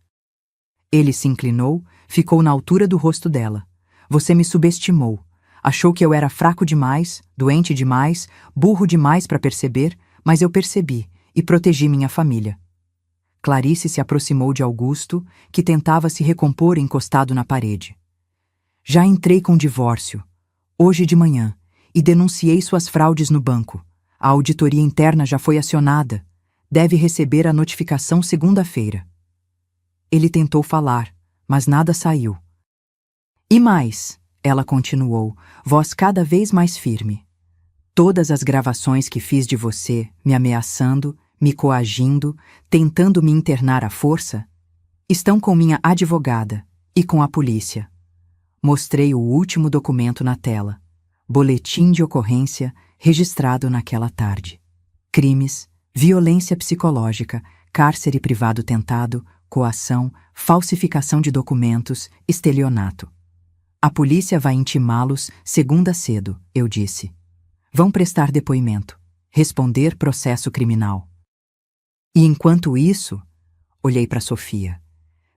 Ele se inclinou, ficou na altura do rosto dela. Você me subestimou. Achou que eu era fraco demais, doente demais, burro demais para perceber, mas eu percebi e protegi minha família. Clarice se aproximou de Augusto, que tentava se recompor encostado na parede. Já entrei com divórcio, hoje de manhã, e denunciei suas fraudes no banco. A auditoria interna já foi acionada. Deve receber a notificação segunda-feira. Ele tentou falar, mas nada saiu. E mais, ela continuou, voz cada vez mais firme. Todas as gravações que fiz de você, me ameaçando, me coagindo, tentando me internar à força, estão com minha advogada e com a polícia. Mostrei o último documento na tela. Boletim de ocorrência registrado naquela tarde. Crimes, violência psicológica, cárcere privado tentado, coação, falsificação de documentos, estelionato. A polícia vai intimá-los segunda cedo, eu disse. Vão prestar depoimento, responder processo criminal. E enquanto isso, olhei para Sofia.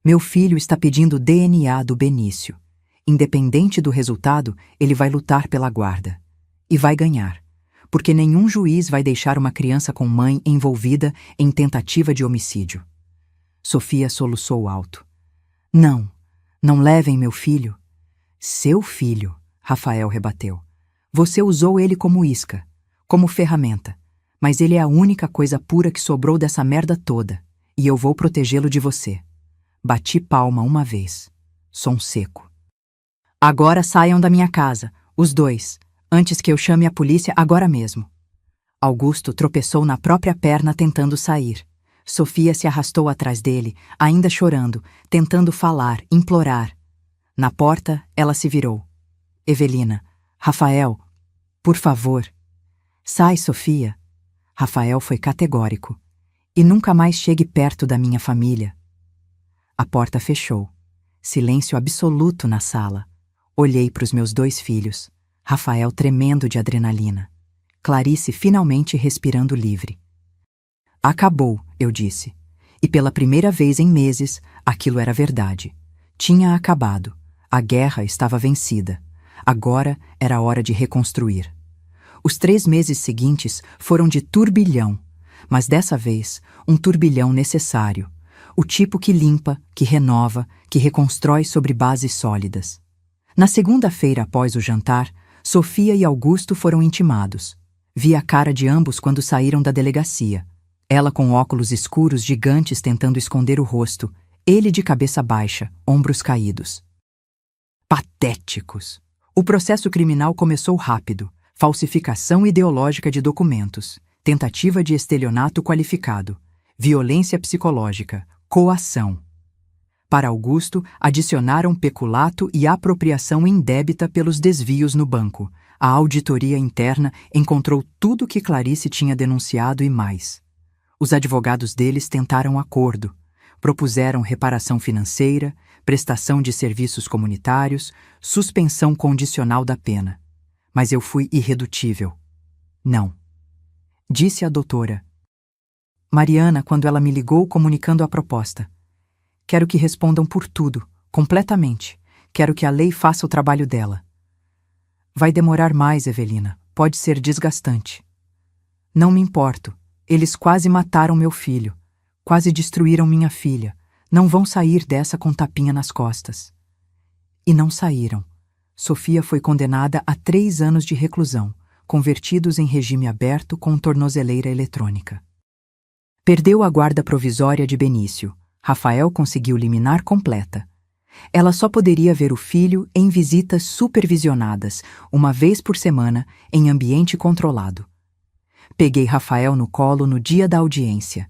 Meu filho está pedindo DNA do Benício. Independente do resultado, ele vai lutar pela guarda. E vai ganhar. Porque nenhum juiz vai deixar uma criança com mãe envolvida em tentativa de homicídio. Sofia soluçou alto. Não, não levem meu filho. Seu filho, Rafael rebateu. Você usou ele como isca, como ferramenta. Mas ele é a única coisa pura que sobrou dessa merda toda. E eu vou protegê-lo de você. Bati palma uma vez. Som seco. Agora saiam da minha casa, os dois, antes que eu chame a polícia agora mesmo. Augusto tropeçou na própria perna tentando sair. Sofia se arrastou atrás dele, ainda chorando, tentando falar, implorar. Na porta, ela se virou. Evelina, Rafael, por favor. Sai, Sofia. Rafael foi categórico. E nunca mais chegue perto da minha família. A porta fechou. Silêncio absoluto na sala. Olhei para os meus 2 filhos. Rafael tremendo de adrenalina. Clarice finalmente respirando livre. Acabou, eu disse. E pela primeira vez em meses, aquilo era verdade. Tinha acabado. A guerra estava vencida. Agora era hora de reconstruir. Os 3 meses seguintes foram de turbilhão, mas dessa vez um turbilhão necessário, o tipo que limpa, que renova, que reconstrói sobre bases sólidas. Na segunda-feira após o jantar, Sofia e Augusto foram intimados. Vi a cara de ambos quando saíram da delegacia. Ela com óculos escuros gigantes tentando esconder o rosto, ele de cabeça baixa, ombros caídos. Patéticos! O processo criminal começou rápido. Falsificação ideológica de documentos, tentativa de estelionato qualificado, violência psicológica, coação. Para Augusto, adicionaram peculato e apropriação indébita pelos desvios no banco. A auditoria interna encontrou tudo que Clarice tinha denunciado e mais. Os advogados deles tentaram acordo, propuseram reparação financeira, prestação de serviços comunitários, suspensão condicional da pena. Mas eu fui irredutível. Não. Disse a doutora Mariana quando ela me ligou comunicando a proposta. Quero que respondam por tudo, completamente. Quero que a lei faça o trabalho dela. Vai demorar mais, Evelina. Pode ser desgastante. Não me importo. Eles quase mataram meu filho. Quase destruíram minha filha. Não vão sair dessa com tapinha nas costas. E não saíram. Sofia foi condenada a 3 anos de reclusão, convertidos em regime aberto com tornozeleira eletrônica. Perdeu a guarda provisória de Benício. Rafael conseguiu liminar completa. Ela só poderia ver o filho em visitas supervisionadas, uma vez por semana, em ambiente controlado. Peguei Rafael no colo no dia da audiência.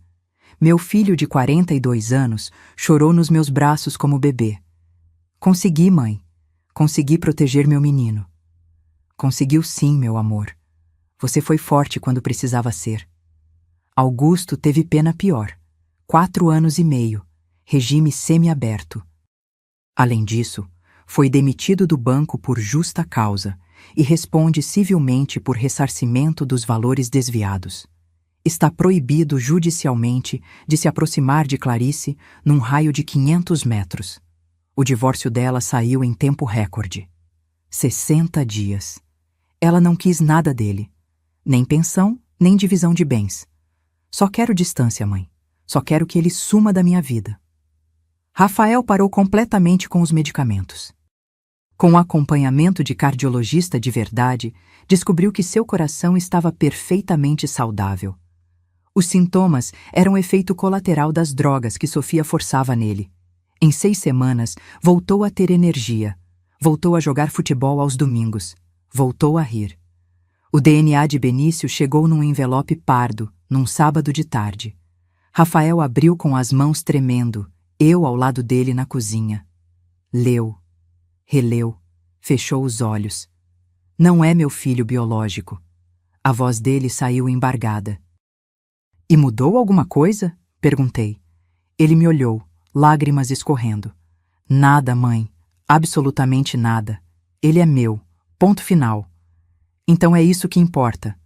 Meu filho de 42 anos chorou nos meus braços como bebê. Consegui, mãe. Consegui proteger meu menino. Conseguiu sim, meu amor. Você foi forte quando precisava ser. Augusto teve pena pior. 4 anos e meio, regime semiaberto. Além disso, foi demitido do banco por justa causa e responde civilmente por ressarcimento dos valores desviados. Está proibido judicialmente de se aproximar de Clarice num raio de 500 metros. O divórcio dela saiu em tempo recorde. 60 dias. Ela não quis nada dele. Nem pensão, nem divisão de bens. Só quero distância, mãe. Só quero que ele suma da minha vida. Rafael parou completamente com os medicamentos. Com o acompanhamento de cardiologista de verdade, descobriu que seu coração estava perfeitamente saudável. Os sintomas eram efeito colateral das drogas que Sofia forçava nele. Em 6 semanas, voltou a ter energia. Voltou a jogar futebol aos domingos. Voltou a rir. O DNA de Benício chegou num envelope pardo, num sábado de tarde. Rafael abriu com as mãos tremendo, eu ao lado dele na cozinha. Leu, releu, fechou os olhos. Não é meu filho biológico. A voz dele saiu embargada. E mudou alguma coisa? Perguntei. Ele me olhou, lágrimas escorrendo. Nada, mãe. Absolutamente nada. Ele é meu. Ponto final. Então é isso que importa.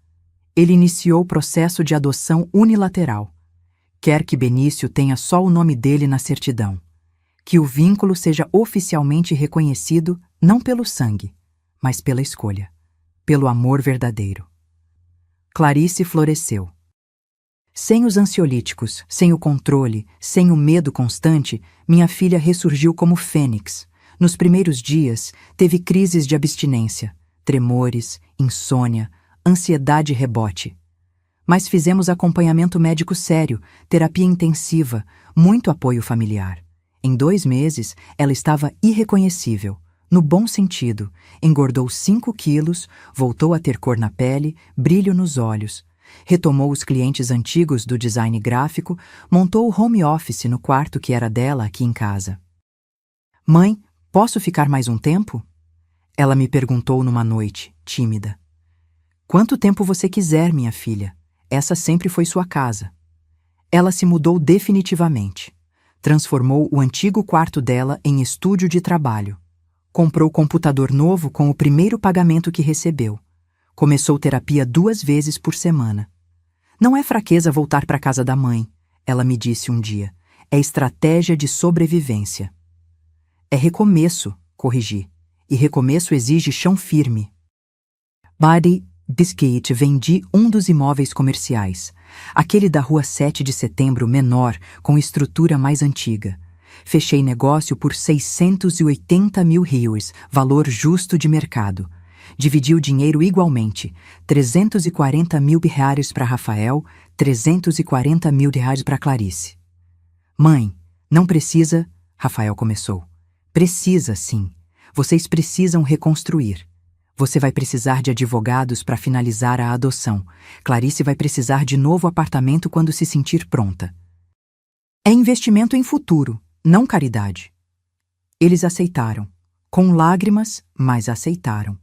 Ele iniciou o processo de adoção unilateral. Quer que Benício tenha só o nome dele na certidão. Que o vínculo seja oficialmente reconhecido não pelo sangue, mas pela escolha. Pelo amor verdadeiro. Clarice floresceu. Sem os ansiolíticos, sem o controle, sem o medo constante, minha filha ressurgiu como fênix. Nos primeiros dias, teve crises de abstinência, tremores, insônia, ansiedade rebote. Mas fizemos acompanhamento médico sério, terapia intensiva, muito apoio familiar. Em 2 meses, ela estava irreconhecível, no bom sentido. Engordou 5 quilos, voltou a ter cor na pele, brilho nos olhos. Retomou os clientes antigos do design gráfico, montou o home office no quarto que era dela aqui em casa. Mãe, posso ficar mais um tempo? Ela me perguntou numa noite, tímida. Quanto tempo você quiser, minha filha. Essa sempre foi sua casa. Ela se mudou definitivamente. Transformou o antigo quarto dela em estúdio de trabalho. Comprou computador novo com o primeiro pagamento que recebeu. Começou terapia 2 vezes por semana. Não é fraqueza voltar para a casa da mãe, ela me disse um dia. É estratégia de sobrevivência. É recomeço, corrigi. E recomeço exige chão firme. Buddy Biscuit vendi um dos imóveis comerciais, aquele da rua 7 de Setembro menor, com estrutura mais antiga. Fechei negócio por 680 mil rios, valor justo de mercado. Dividi o dinheiro igualmente, 340 mil reais para Rafael, 340 mil reais para Clarice. Mãe, não precisa, Rafael começou. Precisa, sim. Vocês precisam reconstruir. Você vai precisar de advogados para finalizar a adoção. Clarice vai precisar de novo apartamento quando se sentir pronta. É investimento em futuro, não caridade. Eles aceitaram. Com lágrimas, mas aceitaram.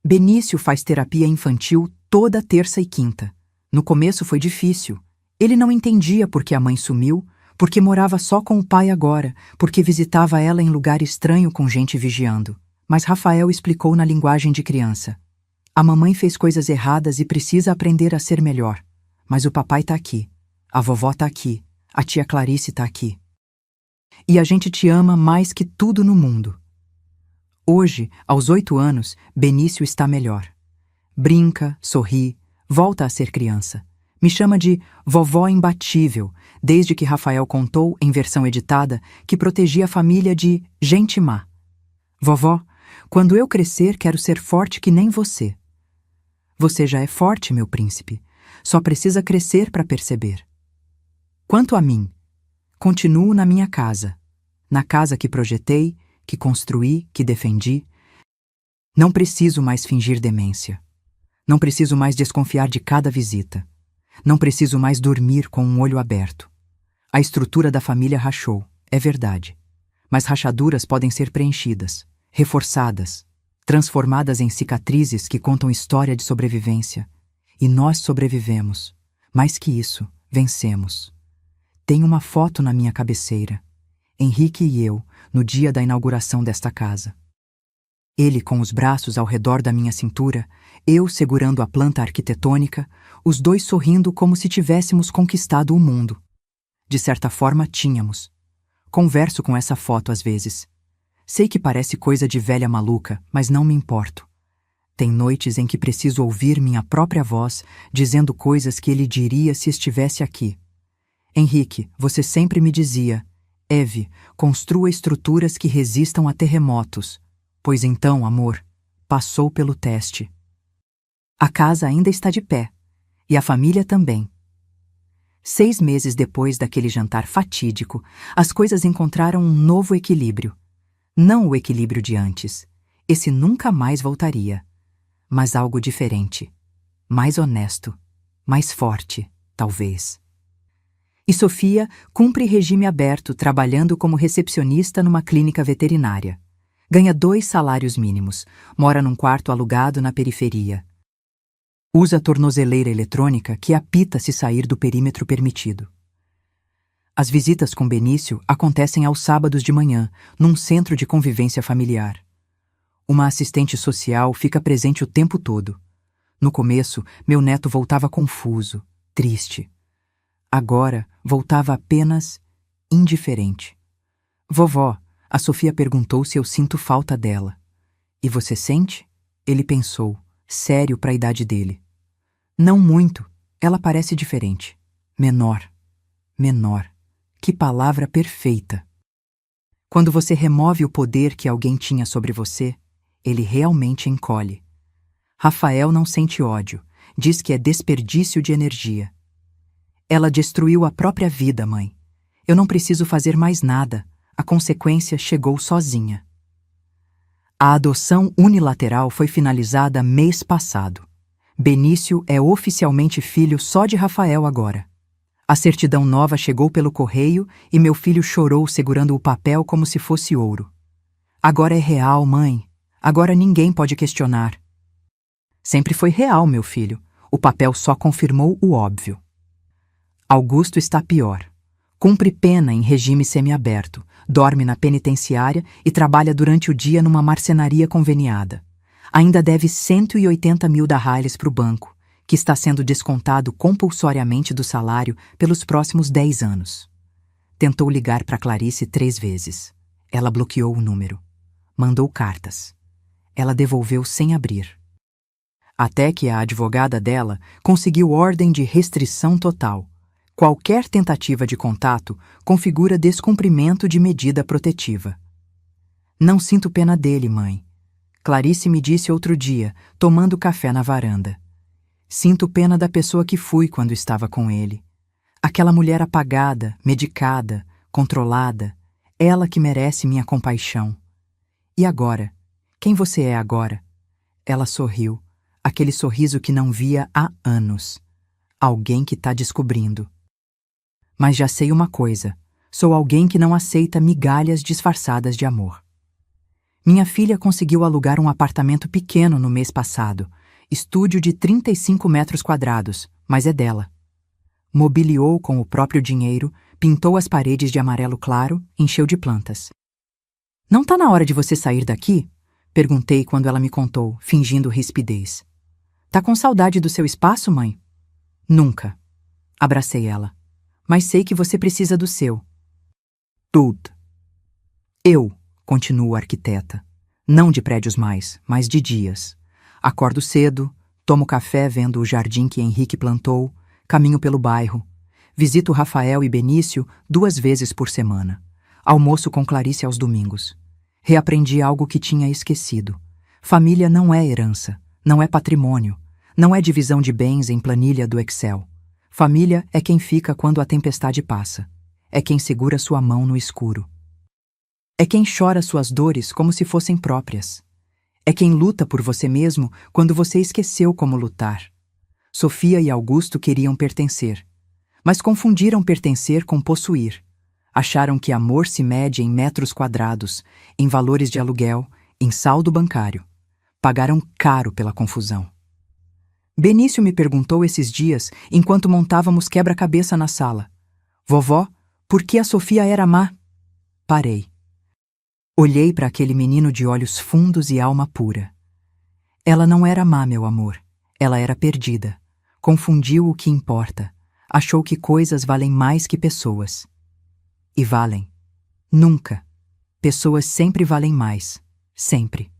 Benício faz terapia infantil toda terça e quinta. No começo foi difícil. Ele não entendia por que a mãe sumiu, porque morava só com o pai agora, porque visitava ela em lugar estranho com gente vigiando. Mas Rafael explicou na linguagem de criança. A mamãe fez coisas erradas e precisa aprender a ser melhor. Mas o papai tá aqui. A vovó tá aqui. A tia Clarice tá aqui. E a gente te ama mais que tudo no mundo. Hoje, aos 8 anos, Benício está melhor. Brinca, sorri, volta a ser criança. Me chama de vovó imbatível, desde que Rafael contou, em versão editada, que protegia a família de gente má. Vovó, quando eu crescer, quero ser forte que nem você. Você já é forte, meu príncipe. Só precisa crescer para perceber. Quanto a mim, continuo na minha casa, na casa que projetei, que construí, que defendi. Não preciso mais fingir demência. Não preciso mais desconfiar de cada visita. Não preciso mais dormir com um olho aberto. A estrutura da família rachou, é verdade. Mas rachaduras podem ser preenchidas, reforçadas, transformadas em cicatrizes que contam história de sobrevivência. E nós sobrevivemos. Mais que isso, vencemos. Tenho uma foto na minha cabeceira. Henrique e eu, no dia da inauguração desta casa. Ele com os braços ao redor da minha cintura, eu segurando a planta arquitetônica, os dois sorrindo como se tivéssemos conquistado o mundo. De certa forma, tínhamos. Converso com essa foto às vezes. Sei que parece coisa de velha maluca, mas não me importo. Tem noites em que preciso ouvir minha própria voz dizendo coisas que ele diria se estivesse aqui. Henrique, você sempre me dizia, Eve, construa estruturas que resistam a terremotos. Pois então, amor, passou pelo teste. A casa ainda está de pé, e a família também. 6 meses depois daquele jantar fatídico, as coisas encontraram um novo equilíbrio. Não o equilíbrio de antes. Esse nunca mais voltaria. Mas algo diferente. Mais honesto. Mais forte, talvez. E Sofia cumpre regime aberto trabalhando como recepcionista numa clínica veterinária. Ganha 2 salários mínimos, mora num quarto alugado na periferia. Usa tornozeleira eletrônica que apita se sair do perímetro permitido. As visitas com Benício acontecem aos sábados de manhã, num centro de convivência familiar. Uma assistente social fica presente o tempo todo. No começo, meu neto voltava confuso, triste. Agora, voltava apenas indiferente. Vovó, a Sofia perguntou se eu sinto falta dela. E você sente? Ele pensou, sério para a idade dele. Não muito, ela parece diferente. Menor. Menor. Que palavra perfeita. Quando você remove o poder que alguém tinha sobre você, ele realmente encolhe. Rafael não sente ódio, diz que é desperdício de energia. Ela destruiu a própria vida, mãe. Eu não preciso fazer mais nada. A consequência chegou sozinha. A adoção unilateral foi finalizada mês passado. Benício é oficialmente filho só de Rafael agora. A certidão nova chegou pelo correio e meu filho chorou segurando o papel como se fosse ouro. Agora é real, mãe. Agora ninguém pode questionar. Sempre foi real, meu filho. O papel só confirmou o óbvio. Augusto está pior. Cumpre pena em regime semiaberto, dorme na penitenciária e trabalha durante o dia numa marcenaria conveniada. Ainda deve 180 mil darrailes para o banco, que está sendo descontado compulsoriamente do salário pelos próximos 10 anos. Tentou ligar para Clarice 3 vezes. Ela bloqueou o número. Mandou cartas. Ela devolveu sem abrir. Até que a advogada dela conseguiu ordem de restrição total. Qualquer tentativa de contato configura descumprimento de medida protetiva. Não sinto pena dele, mãe. Clarice me disse outro dia, tomando café na varanda. Sinto pena da pessoa que fui quando estava com ele. Aquela mulher apagada, medicada, controlada, ela que merece minha compaixão. E agora? Quem você é agora? Ela sorriu, aquele sorriso que não via há anos. Alguém que está descobrindo. Mas já sei uma coisa, sou alguém que não aceita migalhas disfarçadas de amor. Minha filha conseguiu alugar um apartamento pequeno no mês passado, estúdio de 35 metros quadrados, mas é dela. Mobiliou com o próprio dinheiro, pintou as paredes de amarelo claro, encheu de plantas. Não tá na hora de você sair daqui? Perguntei quando ela me contou, fingindo rispidez. Tá com saudade do seu espaço, mãe? Nunca. Abracei ela. Mas sei que você precisa do seu. Tudo. Eu, continuo arquiteta. Não de prédios mais, mas de dias. Acordo cedo, tomo café vendo o jardim que Henrique plantou, caminho pelo bairro. Visito Rafael e Benício 2 vezes por semana. Almoço com Clarice aos domingos. Reaprendi algo que tinha esquecido. Família não é herança, não é patrimônio, não é divisão de bens em planilha do Excel. Família é quem fica quando a tempestade passa. É quem segura sua mão no escuro. É quem chora suas dores como se fossem próprias. É quem luta por você mesmo quando você esqueceu como lutar. Sofia e Augusto queriam pertencer, mas confundiram pertencer com possuir. Acharam que amor se mede em metros quadrados, em valores de aluguel, em saldo bancário. Pagaram caro pela confusão. Benício me perguntou esses dias, enquanto montávamos quebra-cabeça na sala: Vovó, por que a Sofia era má? Parei. Olhei para aquele menino de olhos fundos e alma pura. Ela não era má, meu amor. Ela era perdida. Confundiu o que importa. Achou que coisas valem mais que pessoas. E valem. Nunca. Pessoas sempre valem mais. Sempre.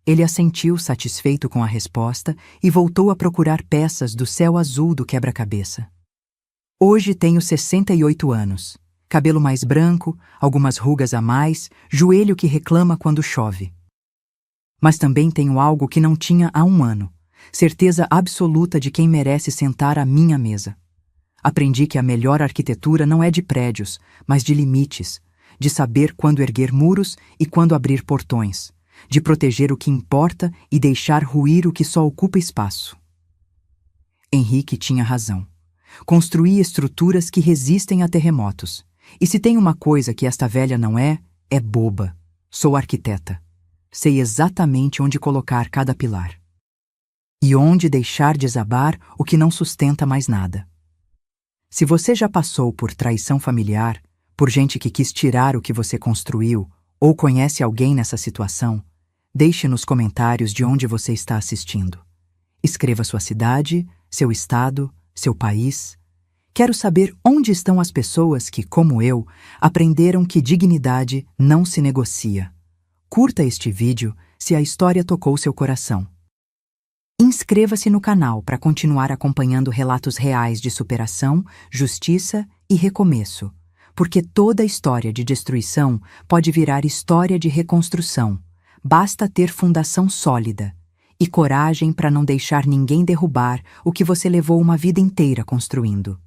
Ele assentiu, satisfeito com a resposta, e voltou a procurar peças do céu azul do quebra-cabeça. Hoje tenho 68 anos. Cabelo mais branco, algumas rugas a mais, joelho que reclama quando chove. Mas também tenho algo que não tinha há um ano: certeza absoluta de quem merece sentar à minha mesa. Aprendi que a melhor arquitetura não é de prédios, mas de limites, de saber quando erguer muros e quando abrir portões, de proteger o que importa e deixar ruir o que só ocupa espaço. Henrique tinha razão. Construí estruturas que resistem a terremotos. E se tem uma coisa que esta velha não é boba. Sou arquiteta. Sei exatamente onde colocar cada pilar. E onde deixar desabar o que não sustenta mais nada. Se você já passou por traição familiar, por gente que quis tirar o que você construiu, ou conhece alguém nessa situação, deixe nos comentários de onde você está assistindo. Escreva sua cidade, seu estado, seu país. Quero saber onde estão as pessoas que, como eu, aprenderam que dignidade não se negocia. Curta este vídeo se a história tocou seu coração. Inscreva-se no canal para continuar acompanhando relatos reais de superação, justiça e recomeço, porque toda história de destruição pode virar história de reconstrução. Basta ter fundação sólida e coragem para não deixar ninguém derrubar o que você levou uma vida inteira construindo.